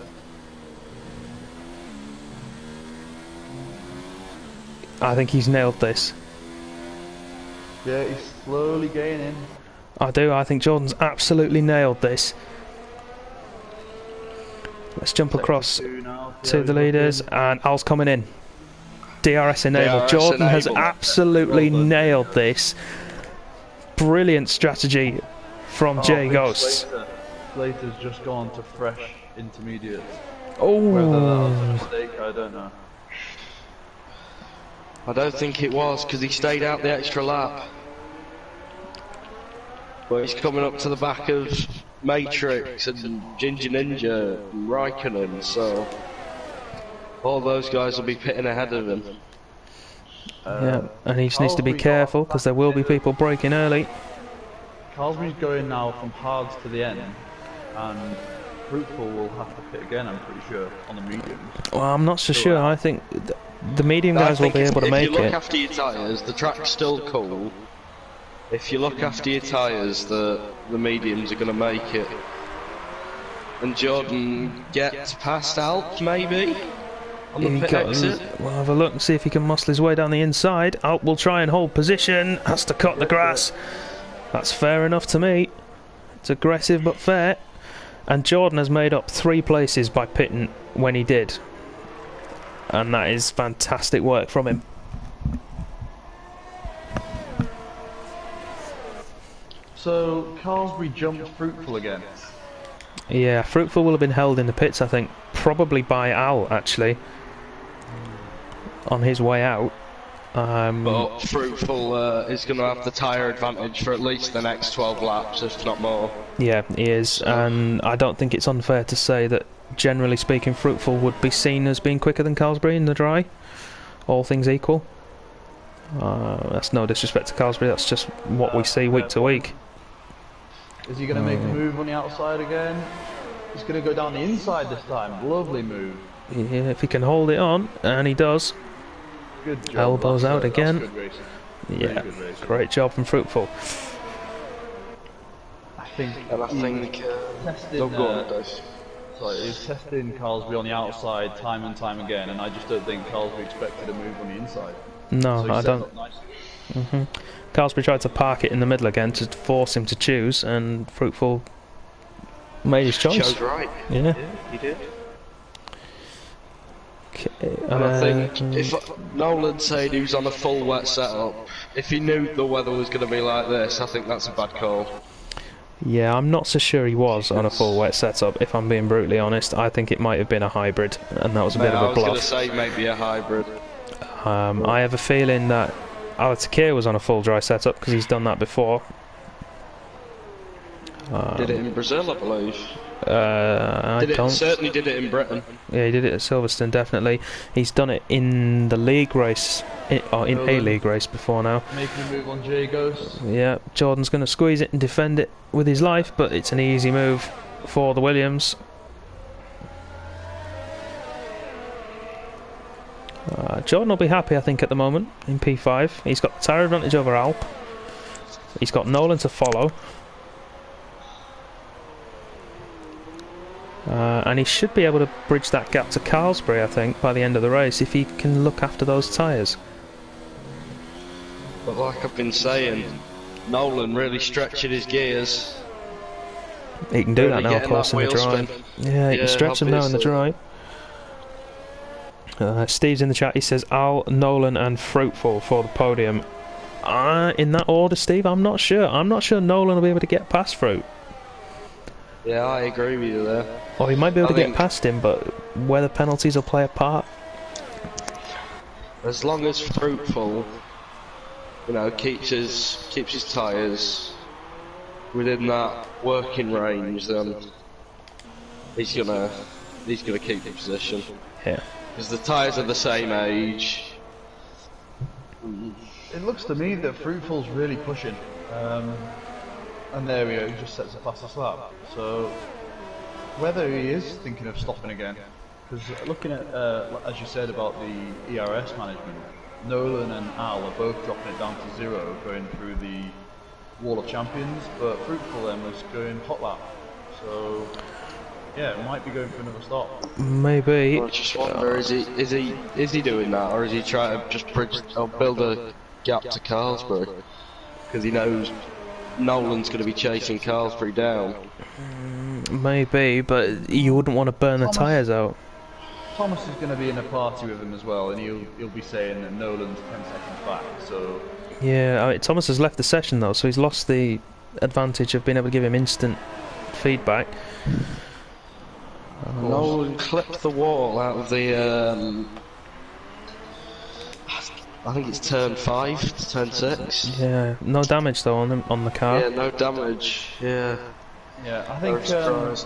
I think he's nailed this. Yeah, he's slowly gaining. I do. I think Jordan's absolutely nailed this. Let's jump across to the leaders, and Al's coming in. DRS enabled. DRS Jordan has enabled. absolutely nailed this. Brilliant strategy from J Ghosts. Slater's just gone to fresh intermediate. Oh, Whether that was a mistake, I don't know. I don't think it was, because he stayed out the extra lap. But he's coming up to the back of Matrix and Ginger Ninja and Raikkonen, so all those guys will be pitting ahead of him. yeah, and he just needs to be careful because there will be people braking early. Carlsbury's going now from hards to the end, and Fruitful will have to pit again, I'm pretty sure, on the mediums. Well, I'm not so sure. I think the medium guys will be able to make If you look it. after your tyres, the track's still cool. If you look after your tyres, the mediums are going to make it. And Jordan gets past Alp, maybe? On the pit exit? We'll have a look and see if he can muscle his way down the inside. Alp will try and hold position. Has to cut the grass. That's fair enough to me. It's aggressive but fair. And Jordan has made up 3 places by pitting when he did. And that is fantastic work from him. So, Carlsbury jumped Fruitful again. Yeah, Fruitful will have been held in the pits, I think. Probably by Al, actually. On his way out. But Fruitful is going to have the tyre advantage for at least the next 12 laps, if not more. Yeah, he is. And I don't think it's unfair to say that, generally speaking, Fruitful would be seen as being quicker than Carlsbury in the dry. All things equal. That's no disrespect to Carlsbury, that's just what we see week to week. Is he going to make a move on the outside again? He's going to go down the inside this time. Lovely move. Yeah, if he can hold it on, and he does. Good job. Elbows out again. That's good racing. Yeah, Good racing. great job from Fruitful. I think. Testing, They'll go on, Dave. sorry, he's testing Carlsbury on the outside time and time again, and I just don't think Carlsbury expected a move on the inside. No, So he I set don't. up nicely. Carlsbury tried to park it in the middle again to force him to choose, and Fruitful made his choice. Chose right. Yeah. He did. Okay, And I think if Nolan said he was on a full wet setup, if he knew the weather was going to be like this, I think that's a bad call. yeah, I'm not so sure he was on a full wet setup, if I'm being brutally honest. I think it might have been a hybrid, and that was a bit of I a was going to bluff. say maybe a hybrid. I have a feeling that Alatakir was on a full dry setup, because he's done that before. Did it in Brazil, I believe. Certainly did it in Britain. Yeah, he did it at Silverstone, definitely. He's done it in the league race, in a league race before now. Making a move on J Ghost. Yeah, Jordan's going to squeeze it and defend it with his life, but it's an easy move for the Williams. Jordan will be happy, I think, at the moment in P5. He's got the tyre advantage over Alp. He's got Nolan to follow. And he should be able to bridge that gap to Carlsbury, I think, by the end of the race, if he can look after those tyres. But like I've been saying, Nolan really stretching his gears. He can do Really that now, of getting course, that in the wheel dry. spin. Yeah, he can stretch them now in the dry. Steve's in the chat, he says Al, Nolan and Fruitful for the podium. In that order, Steve, I'm not sure. I'm not sure Nolan will be able to get past Fruit. Yeah, I agree with you there. Or he might be able to get think- past him, but whether penalties will play a part. As long as Fruitful, keeps his tyres within that working range, then he's gonna keep the position. Yeah. Because the tyres are the same age. It looks to me that Fruitful's really pushing. And there we go, he just sets a fastest lap. So, whether he is thinking of stopping again, because looking at, as you said about the ERS management, Nolan and Al are both dropping it down to 0 going through the Wall of Champions, but Fruitful then was going hot lap. So, yeah, might be going for another stop. Maybe. I just wonder, is he doing that, or is he trying to just bridge or build a gap to Carlsberg? Because he knows Nolan's going to be chasing Carlsberg down. Maybe, but you wouldn't want to burn the tyres out. Thomas is going to be in a party with him as well, and he'll be saying that Nolan's 10 seconds back. So yeah, I mean, Thomas has left the session though, so he's lost the advantage of being able to give him instant feedback. Nolan clipped the wall out of the. I think it's turn 5 to turn 6. Yeah, no damage though on the car. Yeah, no damage. Yeah. yeah, I think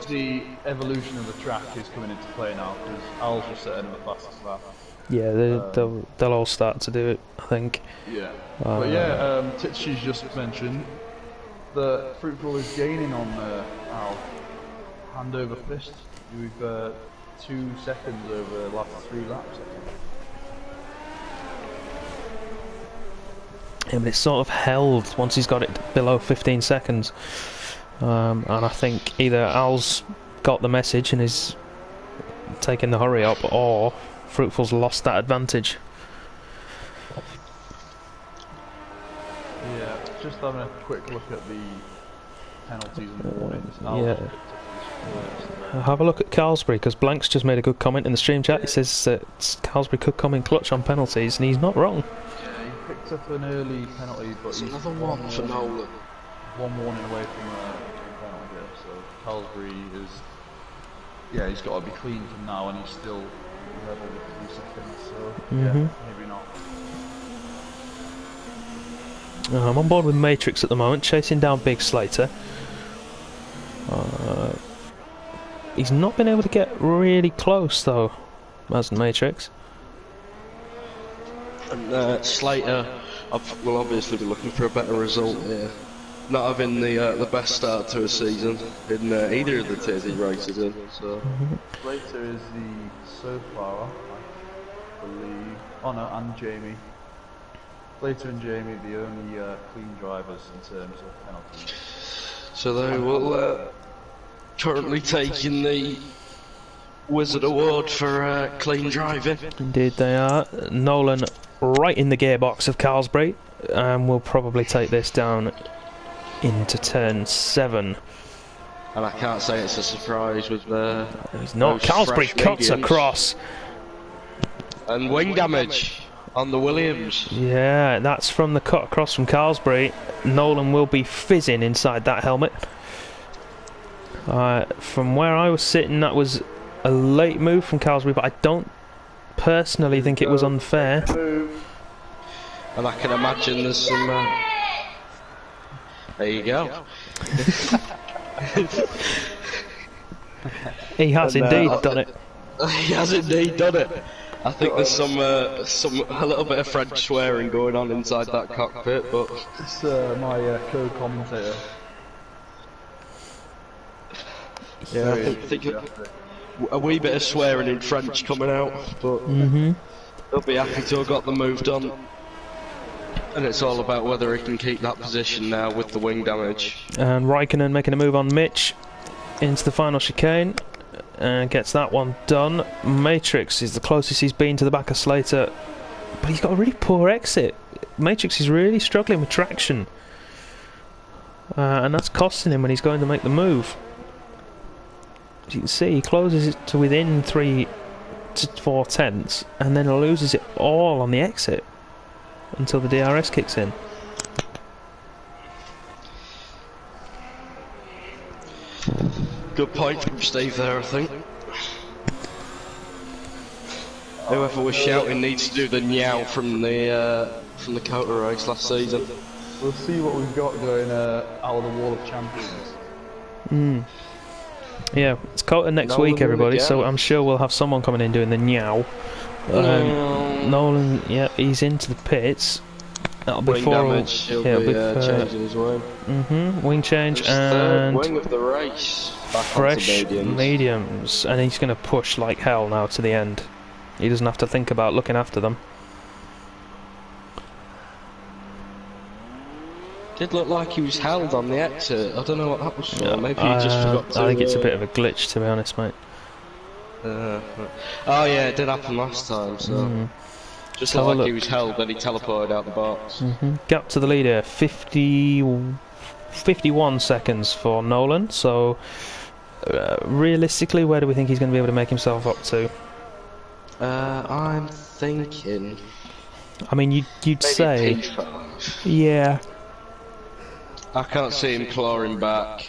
the evolution of the track is coming into play now because Al's was setting the fastest lap. Yeah, they'll all start to do it, I think. Yeah. But yeah, Titshi's just mentioned that Fruitful is gaining on Al. Hand over fist. We've 2 seconds over the last 3 laps, I think. Yeah, but it's sort of held once he's got it below 15 seconds. And I think either Al's got the message and is taking the hurry up, or Fruitful's lost that advantage. Yeah, just having a quick look at the penalties and warnings. Yeah. Have a look at Carlsbury, because Blank's just made a good comment in the stream chat. He says that Carlsbury could come in clutch on penalties, and he's not wrong. Yeah, he picked up an early penalty, but It's another one for Nolan. One warning away from a penalty here, so Carlsbury is... Yeah, he's got to be clean from now, and he's still level with 3 seconds, so yeah, maybe not. I'm on board with Matrix at the moment, chasing down Big Slater. He's not been able to get really close though, hasn't Matrix? And Slater will obviously be looking for a better result here. Not having the best start to a season in either of the tiers he races in. So Slater is the Sofara, I believe. Oh no, and Jamie. Slater and Jamie the only clean drivers in terms of penalties. So they will currently taking the Wizard Award for clean driving. Indeed they are. Nolan right in the gearbox of Carlsbury, and will probably take this down into turn 7. And I can't say it's a surprise with the... He's not. Carlsbury cuts across. And wing damage on the Williams. Yeah, that's from the cut across from Carlsbury. Nolan will be fizzing inside that helmet. From where I was sitting, that was a late move from Carlsbury, but I don't personally think it was unfair. And I can imagine there's some... There you go. He has indeed done it. He has indeed done it. I think there's a little bit of French swearing going on inside that cockpit, but It's my co-commentator. yeah, I think a wee bit of swearing in French coming out, but they'll be happy to have got the move done. And it's all about whether he can keep that position now with the wing damage. And Raikkonen making a move on Mitch into the final chicane, and gets that one done. Matrix is the closest he's been to the back of Slater, but he's got a really poor exit. Matrix is really struggling with traction, and that's costing him when he's going to make the move. As you can see, he closes it to within 3 to 4 tenths, and then loses it all on the exit until the DRS kicks in. Good point from Steve there, I think. Whoever was shouting needs to do the meow from the Cota race last season. We'll see what we've got going out of the Wall of Champions. Yeah, it's Cota next Nolan week, everybody, again. so I'm sure we'll have someone coming in doing the meow. Nolan, yeah, he's into the pits. That'll be Wing for damage, he'll be changing his wing. wing change Just and third wing of the race. Back fresh onto mediums, and he's going to push like hell now to the end. He doesn't have to think about looking after them. Did look like he was held on the exit. I don't know what that was for. Maybe he just forgot to... I think it's a bit of a glitch, to be honest, mate. Oh yeah, it did happen last time, so... Just looked like he was held, then he teleported out the box. Gap to the leader, 51 seconds for Nolan, so... realistically, where do we think he's going to be able to make himself up to? I'm thinking... I mean, you'd say... P5. Yeah. I can't see him clawing back.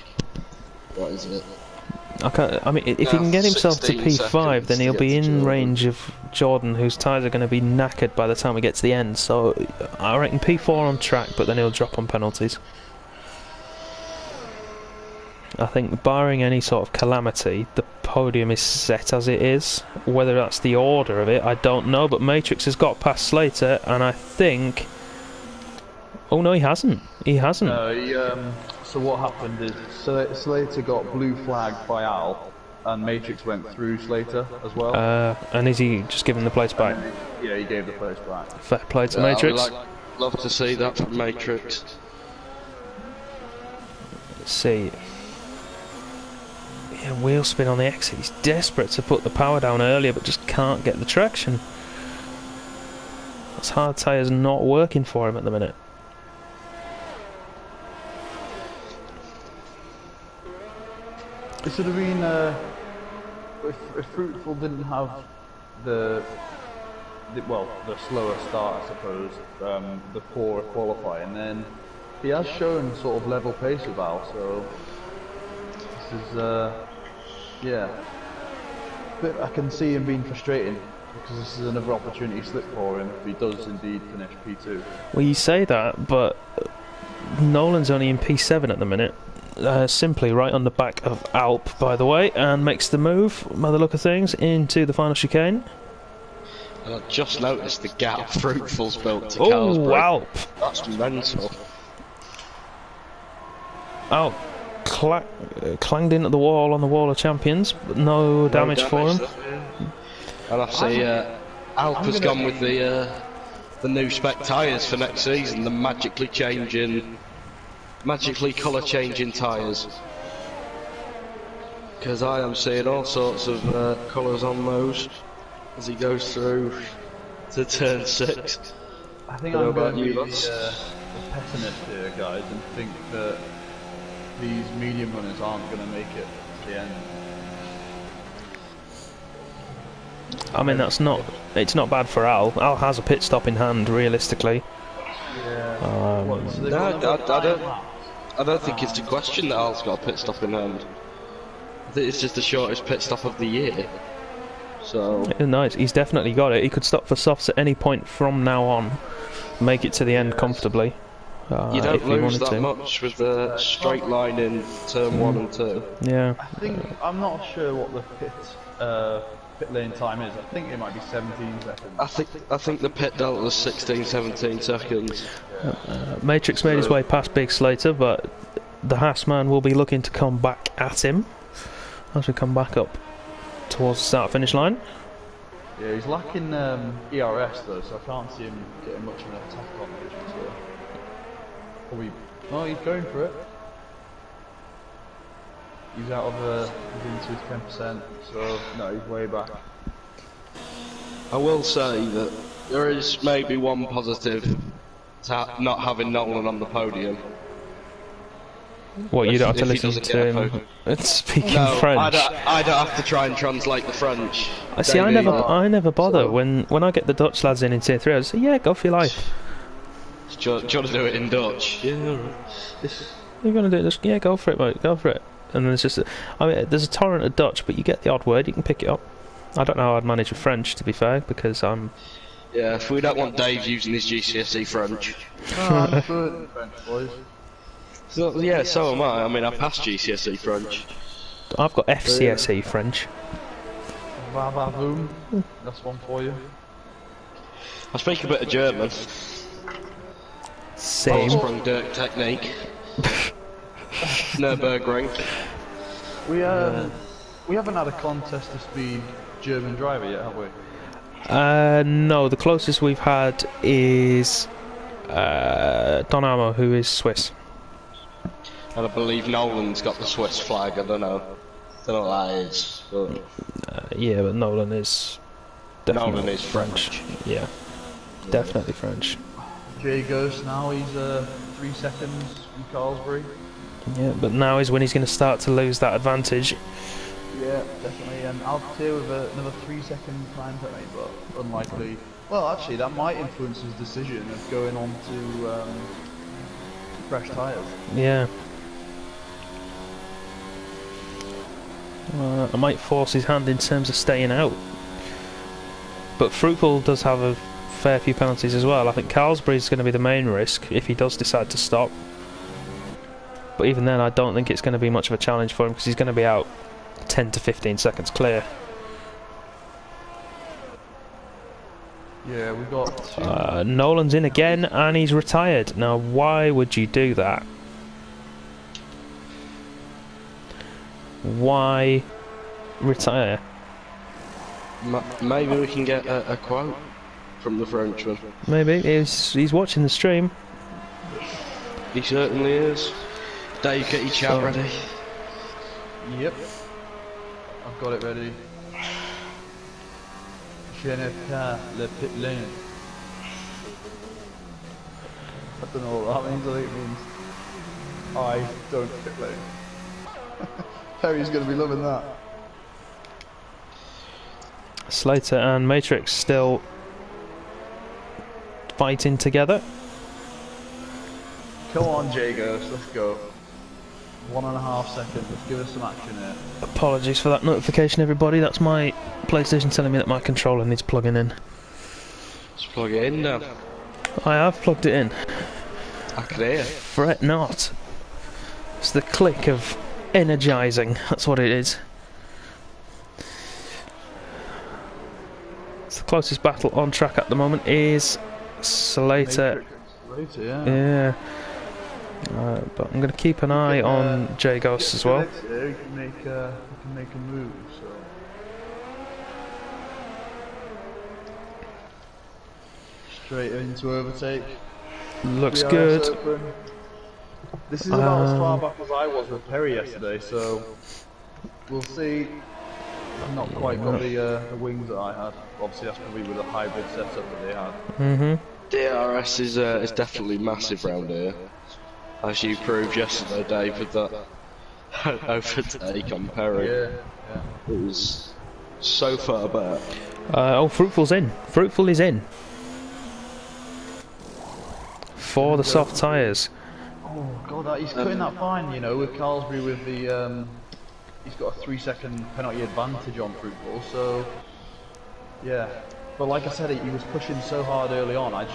What is it? I mean, if he can get himself to 16 P5, seconds then he'll to be get to in Jordan. range of Jordan, whose tyres are going to be knackered by the time we get to the end. So I reckon P4 on track, but then he'll drop on penalties. I think, barring any sort of calamity, the podium is set as it is. Whether that's the order of it, I don't know. But Matrix has got past Slater, and I think... Oh no, he hasn't. He hasn't. No, so what happened is Slater got blue flagged by Al, and Matrix went through Slater as well. And is he just giving the place back? Yeah, he gave the place back. Fair play to I Matrix. would love to see that from Matrix. Let's see. Yeah, wheel spin on the exit. He's desperate to put the power down earlier, but just can't get the traction. That's hard tyres not working for him at the minute. It should have been if Fruitful didn't have the slower start, I suppose, the poorer qualifying, then he has shown sort of level pace with Al. So this is yeah, but I can see him being frustrating because this is another opportunity slip for him if he does indeed finish P2. Well, you say that, but Nolan's only in P7 at the minute. Simply right on the back of Alp, by the way, and makes the move, by the look of things, into the final chicane. And I just noticed the gap Fruitful's built to Carlsbrook. Oh, Alp! That's mental. Alp clanged into the wall on the Wall of Champions, but no damage for him. And I see Alp has gone with the new spec tyres for next season, the magically colour changing tyres. Because I am seeing all sorts of colours on those as he goes through to turn 6. I think I'm going to be the pessimist here, guys, and think that these medium runners aren't going to make it to the end. I mean, it's not bad for Al. Al has a pit stop in hand, realistically. Yeah. I don't think it's a question that Al's got a pit stop in hand. I think it's just the shortest pit stop of the year. So Nice, he's definitely got it. He could stop for softs at any point from now on, make it to the end comfortably. You don't lose that much with the straight line in turn 1 and 2. Yeah. I'm not sure what the pit lane time is. I think it might be 17 seconds. I think the pit delta is 16, 17 seconds. Matrix made his way past Big Slater, but the Haas man will be looking to come back at him as we come back up towards the start finish line. Yeah, he's lacking ERS though, so I can't see him getting much of an attack on it. So probably, no, he's going for it. He's out of he's into his 10%, so no, he's way back. I will say that there is maybe one positive to not having Nolan on the podium. What, you don't have to If he listen doesn't to get him speaking No, French? I don't have to try and translate the French. I see. I never bother when I get the Dutch lads in tier 3. I just say, yeah, go for your life. Do you want to do it in Dutch? Yeah, alright. You're gonna do it? Just, yeah, go for it, mate. Go for it. And then it's just, I mean, there's a torrent of Dutch, but you get the odd word, you can pick it up. I don't know how I'd manage with French, to be fair, because I'm. Yeah, if we don't want Dave using his GCSE French. I'm fluent in French, boys. So, yeah, so am I. I mean, I passed GCSE French. I've got FCSE French. Va va voom. That's one for you. I speak a bit of German. Same. Sprung Dirk technique. Nürburgring. We haven't had a contest to speed German driver yet, have we? No, the closest we've had is Don Amo, who is Swiss. And I believe Nolan's got the Swiss flag. I don't know what that is. But Yeah, but Nolan is definitely Nolan is French. Yeah, definitely French. Jay Ghost now, he's 3 seconds from Carlsbury. Yeah, but now is when he's going to start to lose that advantage. Yeah, definitely. And Alpteer with another 3-second time penalty, but unlikely. Well, actually, that might influence his decision of going on to fresh tyres. Yeah. I might force his hand in terms of staying out. But Fruitful does have a fair few penalties as well. I think Carlsbury's going to be the main risk if he does decide to stop. But even then, I don't think it's going to be much of a challenge for him because he's going to be out 10 to 15 seconds clear. Yeah, we've got Nolan's in again and he's retired. Now, why would you do that? Why retire? Maybe we can get a quote from the Frenchman. Maybe. He's watching the stream. He certainly is. Dave, get your chat ready. Yep. I've got it ready. Je n'ai pas le pit lane. I don't know what that means. I think it means I don't pit lane. Perry's going to be loving that. Slater and Matrix still fighting together. Come on, Jagos, let's go. 1.5 seconds, let's give us some action here. Apologies for that notification, everybody. That's my PlayStation telling me that my controller needs plugging in. Let's plug it in now. I have plugged it in. I can hear. Fret not. It's the click of energizing. That's what it is. It's the closest battle on track at the moment is Slater. Slater, yeah. Yeah. But I'm going to keep an eye on J Ghost as well. Here, he can make a move. So. Straight into overtake. Looks good. Open. This is about as far back as I was with Perry yesterday, so we'll see. I've not quite got the wings that I had. Obviously, that's probably with a hybrid setup that they had. DRS is definitely massive round here, as you proved yesterday, Dave, with that overtake on Perry. Yeah. It was so far back. Fruitful's in. Fruitful is in. For the soft tyres. Oh god, he's cutting that fine, you know, with Carlsbury with the he's got a 3-second penalty advantage on Fruitful, so yeah. But like I said, he was pushing so hard early on. I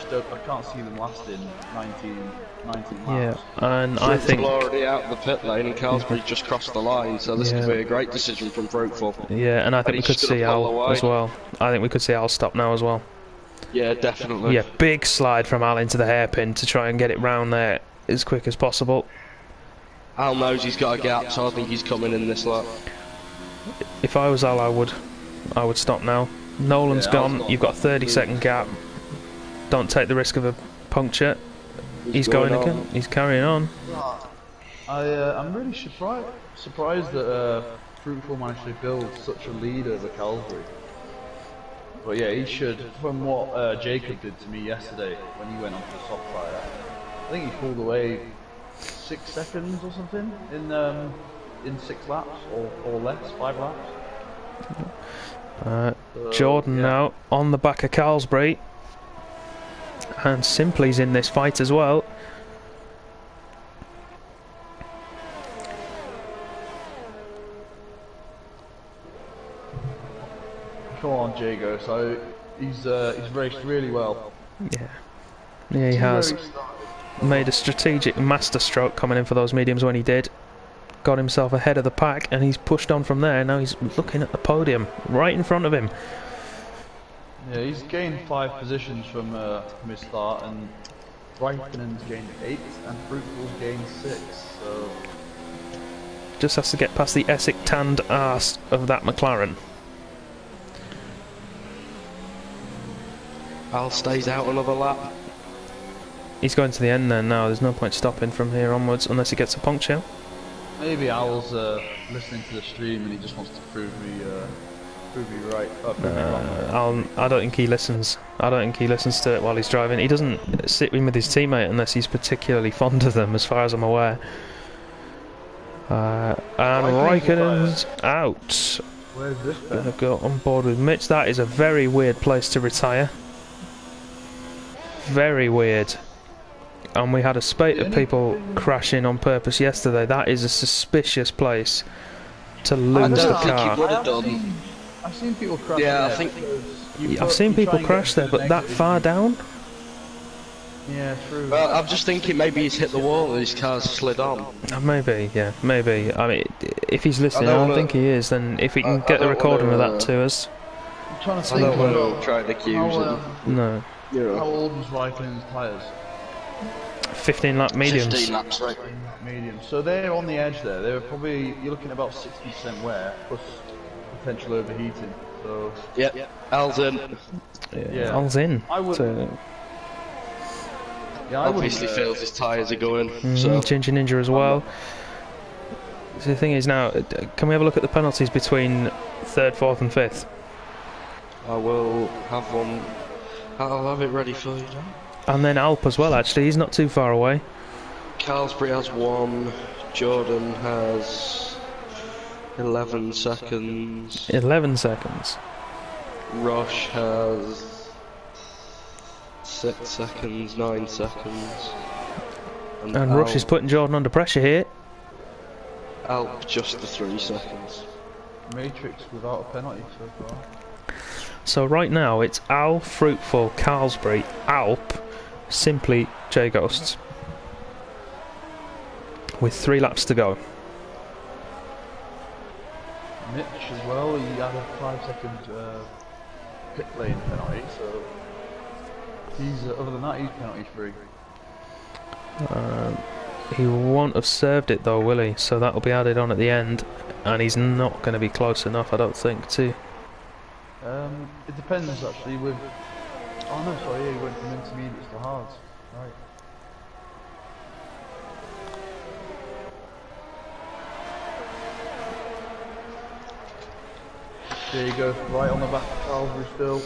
can't see them lasting 19 laps. Yeah, and I think already out of the pit lane, and Carlsbury just crossed the line. So this could be a great decision from Fruitful. Yeah, and I think we could see Al as well. I think we could see Al stop now as well. Yeah, definitely. Yeah, big slide from Al into the hairpin to try and get it round there as quick as possible. Al knows he's got a gap, so I think he's coming in this lap. If I was Al, I would stop now. Nolan's gone. You've got a 30-second gap. Don't take the risk of a puncture. He's going again. He's carrying on. I'm really surprised that Fruitful managed to build such a lead over Calvary. But yeah, he should. From what Jacob did to me yesterday when he went onto the soft tyre, I think he pulled away 6 seconds or something in 6 laps or less, 5 laps. Jordan now on the back of Carlsbury, and Simply's in this fight as well. Come on, Jago. So he's raced really well. Yeah, he has made a strategic masterstroke coming in for those mediums when he did. Got himself ahead of the pack, and he's pushed on from there. Now he's looking at the podium right in front of him. Yeah, he's gained 5 positions from his start, and Reichenen's gained 8, and Fruitful's gained 6. So just has to get past the Essek tanned arse of that McLaren. Al stays out another lap. He's going to the end then now. There's no point stopping from here onwards unless he gets a puncture. Maybe Owl's listening to the stream and he just wants to prove me right. Prove me wrong. I don't think he listens. I don't think he listens to it while he's driving. He doesn't sit in with his teammate unless he's particularly fond of them, as far as I'm aware. And Raikkonen's out. Where's this Gonna then? go on board with Mitch. That is a very weird place to retire. Very weird. And we had a spate of people crashing on purpose yesterday. That is a suspicious place to lose the don't think car. he would have done. I've seen people crash. Yeah, I there think- because I've seen you try people and crash get there, to the but that exit. far down? Yeah, true. Well, I'm just thinking maybe he's hit the wall and his car's slid on. Maybe, yeah, maybe. I mean, if he's listening, I I don't don't think he is, then if he can I get the don't recording of wanna, that to us. I'm trying to I think don't as want well. to try and accuse How, him. No. how old was Raikkonen's tyres? 15 lap mediums. 15 laps, right? Medium. So they're on the edge there. They're probably, you're looking at about 60% wear plus potential overheating. So Yep. Alden Yeah. All's in. I would. So, Yeah, I wouldn't. obviously feels his tyres are going. So Ginger Ninja as well. So the thing is now, can we have a look at the penalties between 3rd, 4th and 5th? I will have one. I'll have it ready for you, Dan. And then Alp as well, actually. He's not too far away. Carlsbury has 1. Jordan has 11 seconds. 11 seconds. Roche has 6 seconds, 9 seconds. And Rush is putting Jordan under pressure here. Alp just the 3 seconds. Matrix without a penalty so far. So right now it's Al, Fruitful, Carlsbury, Alp, Simply, J Ghosts. With 3 laps to go. Mitch as well, he had a 5-second pit lane penalty, so he's other than that he's penalty free. He won't have served it though, will he? So that'll be added on at the end. And he's not going to be close enough, I don't think, to... It depends actually with. Oh no, sorry, yeah, he went from intermediates to hards. Right. There you go, right on the back of Calvary still.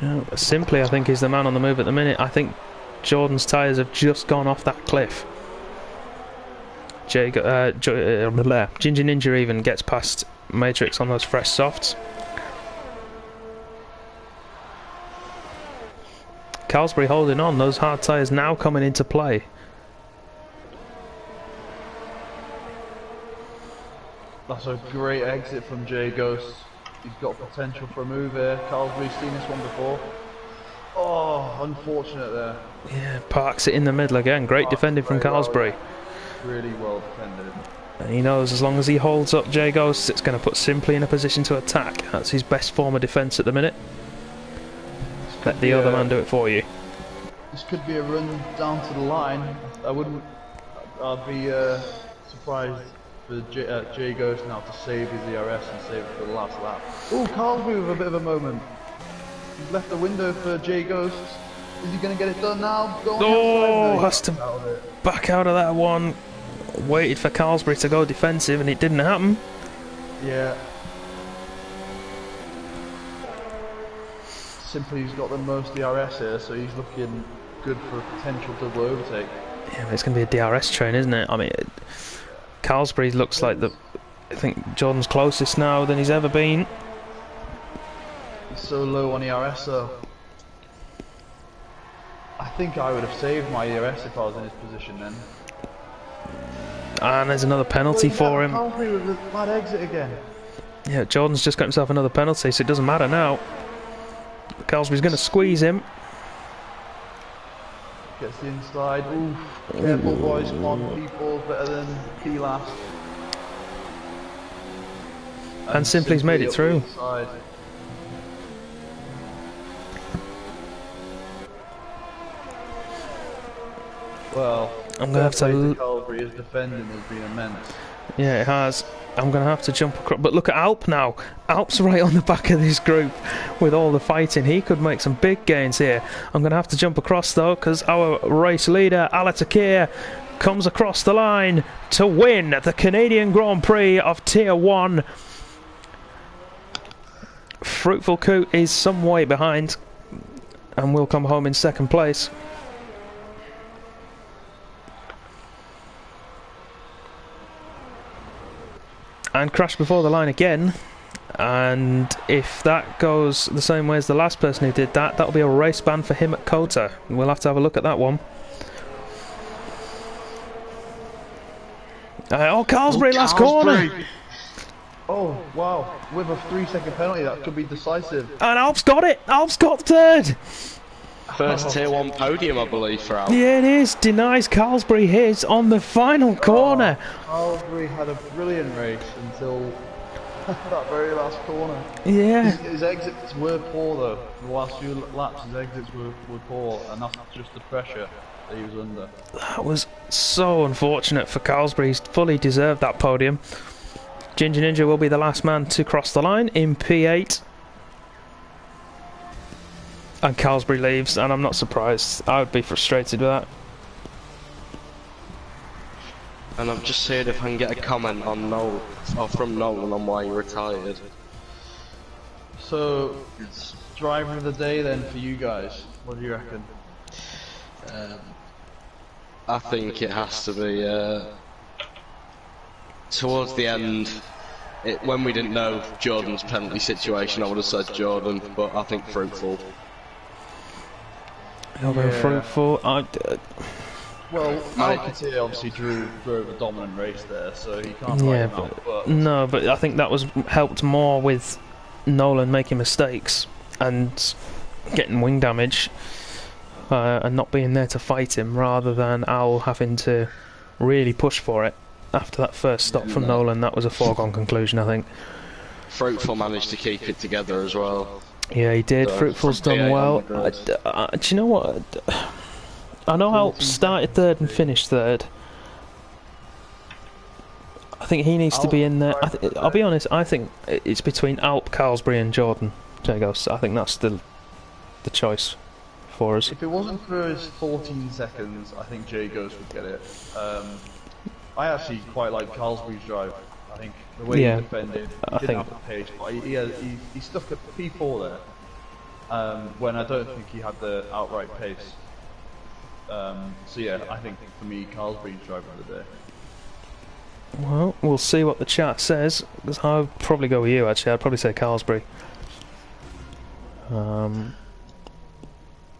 Yeah, Simply, I think, is the man on the move at the minute. I think Jordan's tyres have just gone off that cliff. Ginger Ninja even gets past Matrix on those fresh softs. Carlsbury holding on, those hard tyres now coming into play. That's a great exit from J Ghost. He's got potential for a move here. Calvary seen this one before. Oh, unfortunate there. Yeah, parks it in the middle again. Great defending from very well, Carlsbury. Really well defended. And he knows as long as he holds up J Ghost, it's going to put Simply in a position to attack. That's his best form of defence at the minute. Let the other man do it for you. This could be a run down to the line. I'd be surprised for J Ghost now to save his ERS and save it for the last lap. Oh, Carlsbury with a bit of a moment. He's left the window for J Ghost. Is he going to get it done now? Go on the outside. No, has to back out of that one. Waited for Carlsbury to go defensive and it didn't happen. Yeah. Simply he's got the most DRS here, so he's looking good for a potential double overtake. Yeah, but it's going to be a DRS train, isn't it? I mean, Carlsbury looks like I think Jordan's closest now than he's ever been. He's so low on ERS though. I think I would have saved my ERS if I was in his position then. And there's another penalty for him. Carlsbury with a bad exit again. Yeah, Jordan's just got himself another penalty, so it doesn't matter now. Carlsbury's going to squeeze him. Gets the inside. Ooh, careful boys, come on, people, better than P last. And Simply's made it up through. the inside. Well, I'm going to have to... Calvary, his defending has been immense. Yeah, it has. I'm going to have to jump across. But look at Alp now. Alp's right on the back of this group with all the fighting. He could make some big gains here. I'm going to have to jump across, though, because our race leader, Alatakir, comes across the line to win the Canadian Grand Prix of Tier 1. Fruitful Coot is some way behind and will come home in second place. And crashed before the line again, and if that goes the same way as the last person who did that, that'll be a race ban for him at Kota. We'll have to have a look at that one. Carlsbury, last corner! Oh, wow. With a 3-second penalty, that could be decisive. And Alp's got it! Alp's got third! First Tier 1 podium, I believe, for Alp. Yeah, it is. Denies Carlsbury his on the final corner. Carlsbury had a brilliant race until that very last corner. Yeah. His exits were poor, though. The last few laps, his exits were poor, and that's just the pressure that he was under. That was so unfortunate for Carlsbury. He's fully deserved that podium. Ginger Ninja will be the last man to cross the line in P8. And Carlsbury leaves, and I'm not surprised. I would be frustrated with that. And I'm just seeing if I can get a comment on Noel, or from Nolan on why he retired. So, it's driver of the day then for you guys. What do you reckon? I think it has to be towards the end. When we didn't know Jordan's penalty situation, I would have said Jordan, but I think Fruitful. Fruitful. Well, Alcatir obviously drove a dominant race there, so he can't write him out. But no, but I think that was helped more with Nolan making mistakes and getting wing damage and not being there to fight him, rather than Al having to really push for it. After that first stop from Nolan, that was a foregone conclusion, I think. Fruitful managed to keep it together as well. Yeah, he did. So, Fruitful's done well. Do you know what? I know Alp started third and finished third. I think he needs to be in there. I'll be honest, I think it's between Alp, Carlsbury and Jordan Jagos. I think that's the choice for us. if it wasn't for his 14 seconds, I think Jagos would get it. I actually quite like Carlsbury's drive. I think the way he defended, he didn't have the pace, but he stuck at P4 there, when I don't think he had the outright pace. So yeah, I think for me, Carlsbury's driver of the day. Well, we'll see what the chat says, because I'd probably go with you actually. I'd probably say Carlsbury.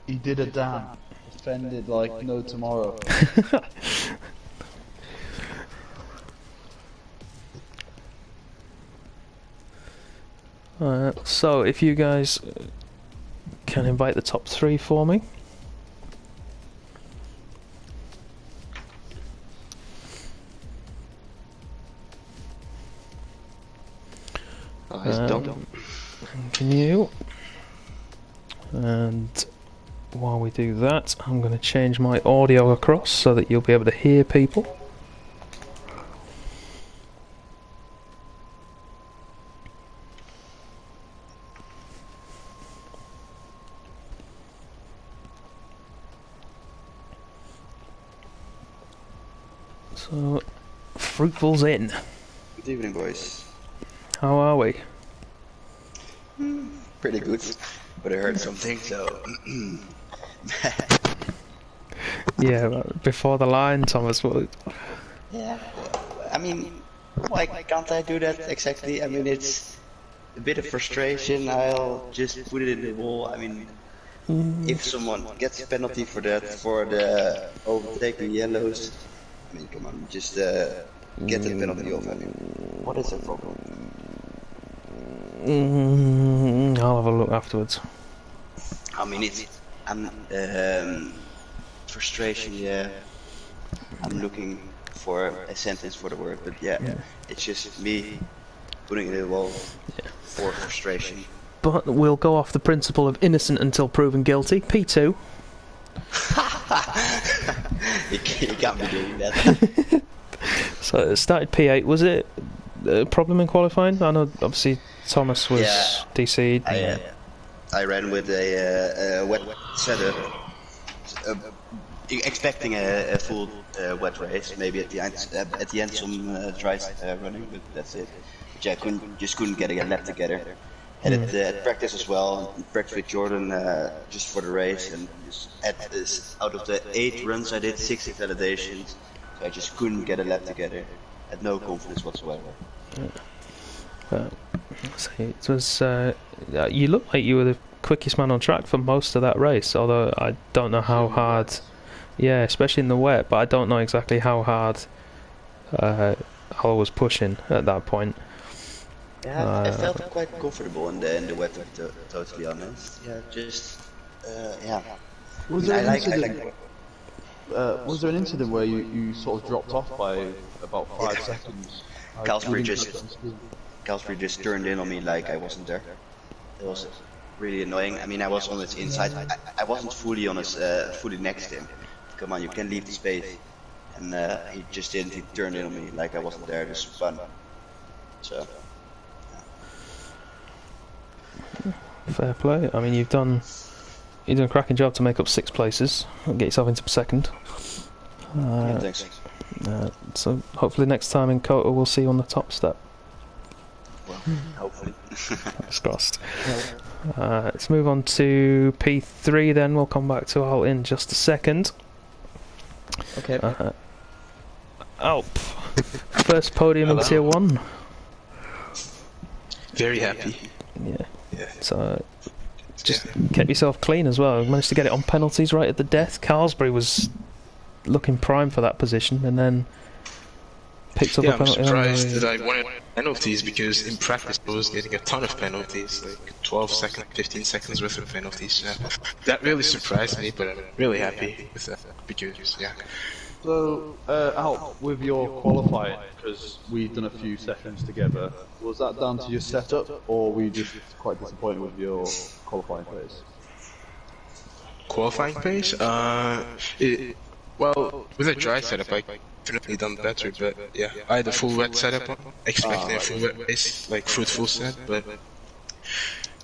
He did a damn. Defended like no tomorrow. So if you guys can invite the top three for me. He's done. Can you? And while we do that, I'm going to change my audio across so that you'll be able to hear people. So, Fruitful's in. Good evening, boys. How are we? Pretty good, but I heard something, so... Yeah, before the line, Thomas. Yeah, I mean, why can't I do that exactly? I mean, it's a bit of frustration. I'll just put it in the wall. I mean, if someone gets a penalty for that, for the overtaking yellows, I mean, come on, just get the penalty off. I mean, what is the problem? I'll have a look afterwards. I mean, it's frustration. Yeah, I'm looking for a sentence for the word, but yeah, it's just me putting it in the wall for frustration. But we'll go off the principle of innocent until proven guilty. P2. You can't be doing that. So it started P8, was it? a problem in qualifying? I know obviously Thomas was Yeah. DC'd. I ran with a wet setup, expecting a full wet race. Maybe at the end some dry running, but that's it. But yeah, couldn't get a lap together. Had it at practice as well. Practice with Jordan just for the race, and just out of the 8 runs I did, 6 validations. So I just couldn't get a lap together. Had no confidence whatsoever. So it was. You looked like you were the quickest man on track for most of that race. Although I don't know how hard. Yeah, especially in the wet. But I don't know exactly how hard Hull was pushing at that point. Yeah, I felt quite comfortable in the wet, to totally honest. Yeah, just yeah. Was there an incident where you sort of dropped off by about 5 seconds? Calsbury just turned in on me like I wasn't there. It was really annoying. I mean, I was on his inside. I wasn't fully on his, fully next to him. Come on, you can leave the space. And he just didn't. He turned in on me like I wasn't there. Just fun. So. Fair play. I mean, you've done a cracking job to make up 6 places and get yourself into second. Yeah, thanks. So hopefully next time in Kota we'll see you on the top step. Well, hopefully. Fingers crossed. Let's move on to P3 then. We'll come back to Hull in just a second. Okay. Alp. First podium in Tier 1. Very happy. Yeah. Yeah. So just kept yourself clean as well. Managed to get it on penalties right at the death. Carlsbury was looking prime for that position and then picked up a penalty. I'm surprised that I won penalties because in practice I was getting a ton of penalties, like 12 seconds, 15 seconds worth of penalties. So that really surprised me, but I'm really happy with that because, yeah. So, Alp, with your qualifying, because we've done a few sessions together, was that down to your setup, or were you just quite disappointed with your qualifying pace? Qualifying pace? Well, with a dry setup, I definitely done better, but yeah, I had a full wet setup, expecting a full wet race, like fruitful set, but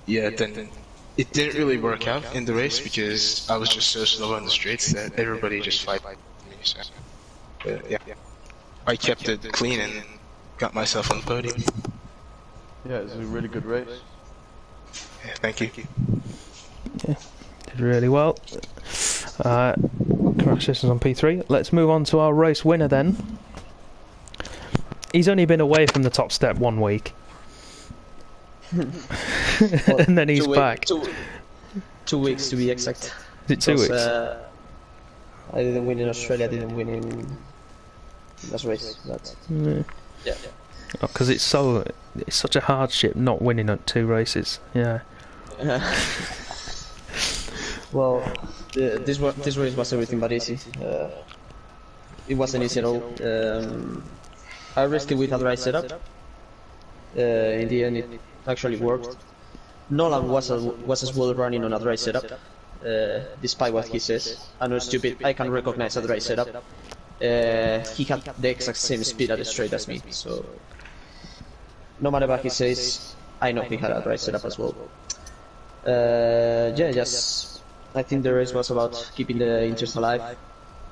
yeah, then it didn't really work out in the race because I was just so slow on the straights that everybody just fight me. So, yeah, I kept it clean and got myself on the podium. Yeah, it was a really good race. Yeah, thank you. Yeah, did really well. Congratulations on P3. Let's move on to our race winner then. He's only been away from the top step 1 week. And then he's back. 2 weeks to be exact. Is it 2 weeks? I didn't win in Australia, I didn't win in last race. But yeah. Because it's such a hardship not winning at 2 races. Yeah. Well, this race was everything but easy. It wasn't easy at all. I risked it with a dry setup. In the end, it actually worked. Nolan was as well running on a dry setup, despite what he says. I know it's stupid. I can recognize a dry setup. He had the exact same speed at the straight as me, so no matter what he says, I know he had a dry setup as well. Yeah, I think the race was about keeping the interest alive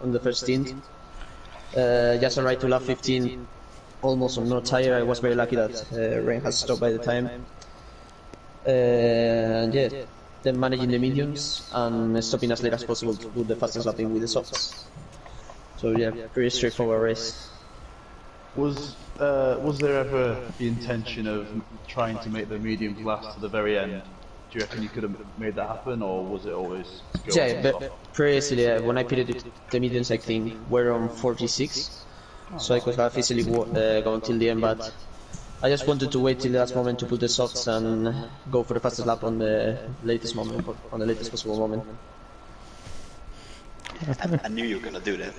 on the first stint. Just arrived to lap 15, almost on no tire. I was very lucky that rain had stopped by the time. And yeah, then managing the mediums and stopping as late as possible to put the fastest lap in with the softs. So yeah, pretty straightforward race. Was there ever the intention of trying to make the mediums last to the very end? Do you reckon you could have made that happen, or was it always to go yeah, but previously when I pitted the mediums, I think were on 46, so I could have easily gone till the end, but I just wanted to wait till the last moment to put the softs and go for the fastest lap on the latest moment, on the latest possible moment. I knew you were gonna do that.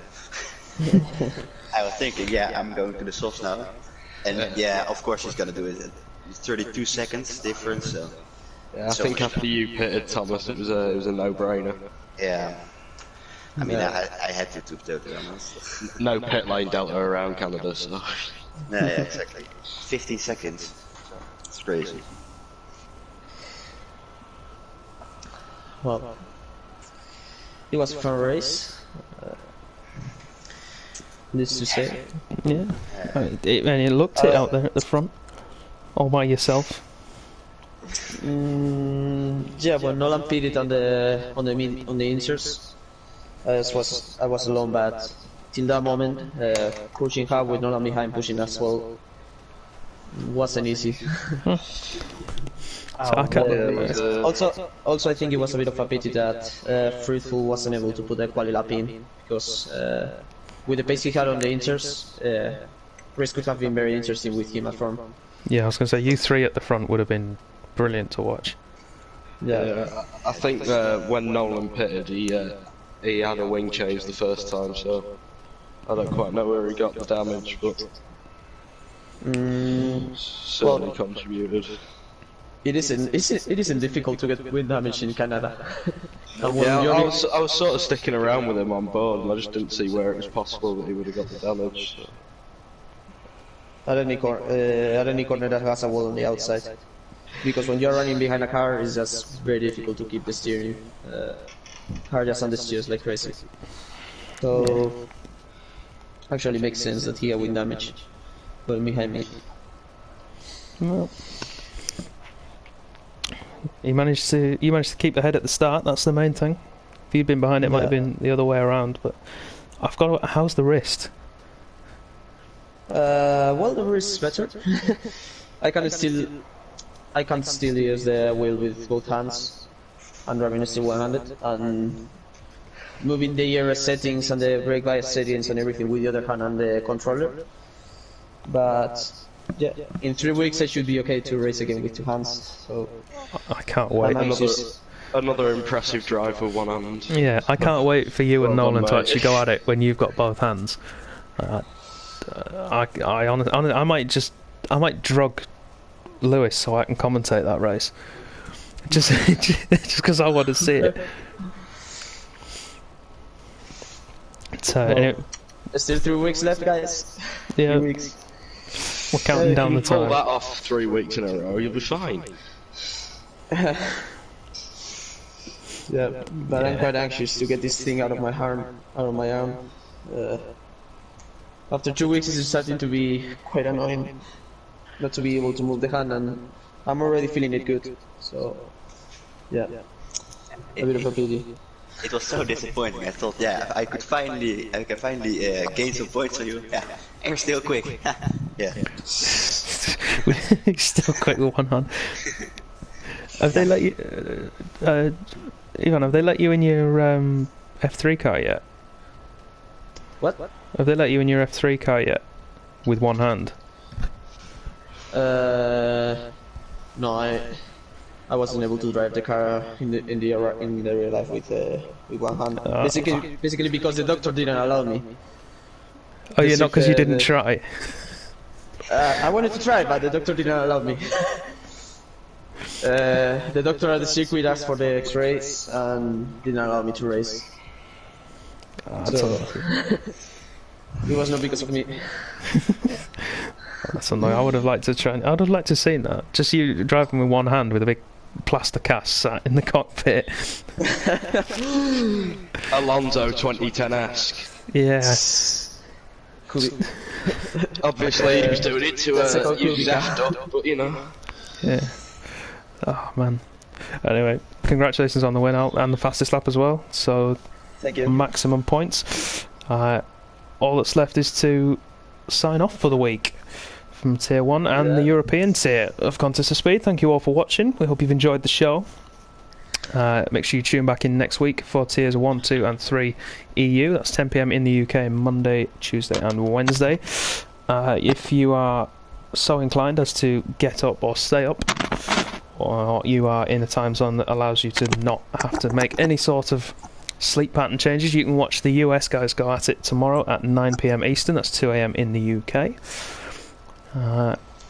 I was thinking, yeah, I'm going to the softs now, and yeah, of course he's gonna do it. It's 32 seconds difference, so. Yeah, I think after you pitted Thomas, it was a no-brainer. Yeah. I mean, I had to be honest. No pit lane delta around Canada, so. Yeah, exactly. 15 seconds. It's crazy. Well, it was a fun race. Needs to say. Yeah. And you looked it out there at the front, all by yourself. Yeah, when Nolan pitted on the inserts, I was alone, but till that moment, pushing hard with Nolan behind, pushing as well, wasn't easy. So I can't, Also, I think it was a bit of a pity that Fruitful wasn't able to put a quali lap in, because with the pace he had on the inters, race could have been very interesting with him at front. yeah, I was going to say, you three at the front would have been brilliant to watch. Yeah. I think when Nolan pitted, he had a wing change the first time, so I don't quite know where he got the damage, but certainly contributed. It isn't difficult to get wind damage in Canada. Yeah, I was sort of sticking around with him on board, and I just didn't see where it was possible that he would have got the damage. So. At any corner that has a wall on the outside, because when you're running behind a car, it's just very difficult to keep the steering. Car just on the steers like crazy. So actually makes sense that he had wind damage, but behind me. Well, you managed to keep ahead at the start. That's the main thing. If you'd been behind, it might have been the other way around. But I've got to, how's the wrist? Well, the wrist is better. I can still use the wheel with both hands, and driving still one-handed, and moving the ERS settings and the brake bias settings and everything with the other hand and the controller. But yeah, in 3 weeks I should be okay to race again with two hands. So I can't wait. Another impressive drive with one hand. Yeah, I can't wait for you and Nolan to actually go at it when you've got both hands. I might drug Lewis so I can commentate that race. Just because I want to see it. So anyway, there's still 3 weeks left, guys. Yeah, 3 weeks. We're counting down the Pull time. that off 3 weeks in a row, you'll be fine. Yeah, but I'm quite anxious to get this thing out of my arm. After 2 weeks, it's starting to be quite annoying not to be able to move the hand, and I'm already feeling it good. So, yeah, a bit of a pity. It was so disappointing. I thought, yeah, I can finally gain some points on you. Yeah, and you're still quick. Yeah. Still quick with one hand. Have they let you, Ivan? Have they let you in your F3 car yet? What? Have they let you in your F3 car yet? With one hand? No, I wasn't able to drive the car in the real life with one hand. Basically because the doctor didn't allow me. Oh, yeah, not because you didn't try. I wanted to try, but the doctor didn't allow me. The doctor at the circuit asked for the X-rays and didn't allow me to race. So, it was not because of me. That's annoying. I would have liked to try. I would have liked to see that. Just you driving with one hand with a big plaster cast sat in the cockpit. Alonso 2010-esque. Yes. Obviously, he was doing it to use his effed up, but you know. Yeah. Oh man. Anyway, congratulations on the win out and the fastest lap as well. So, thank you. Maximum points. All that's left is to sign off for the week from Tier 1 and the European tier of Contest of Speed. Thank you all for watching. We hope you've enjoyed the show. Make sure you tune back in next week for Tiers 1, 2 and 3 EU. That's 10 PM in the UK, Monday, Tuesday and Wednesday. If you are so inclined as to get up or stay up, or you are in a time zone that allows you to not have to make any sort of sleep pattern changes, you can watch the US guys go at it tomorrow at 9 PM Eastern. That's 2 AM in the UK.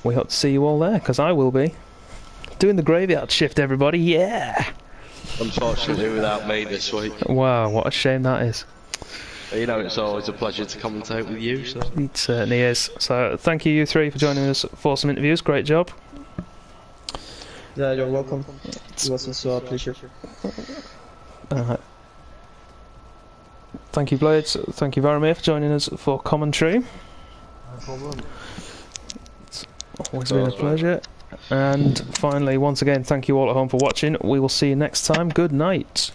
We hope to see you all there, because I will be doing the graveyard shift, everybody. Yeah. Unfortunately, without me this week. Wow, what a shame that is. You know, it's always a pleasure to commentate with you. So. It certainly is. So thank you three for joining us for some interviews. Great job. Yeah, you're welcome. It was also a pleasure. Thank you, Blades. Thank you, Varamir, for joining us for commentary. No problem. It's always been a pleasure. And finally, once again, thank you all at home for watching. We will see you next time. Good night.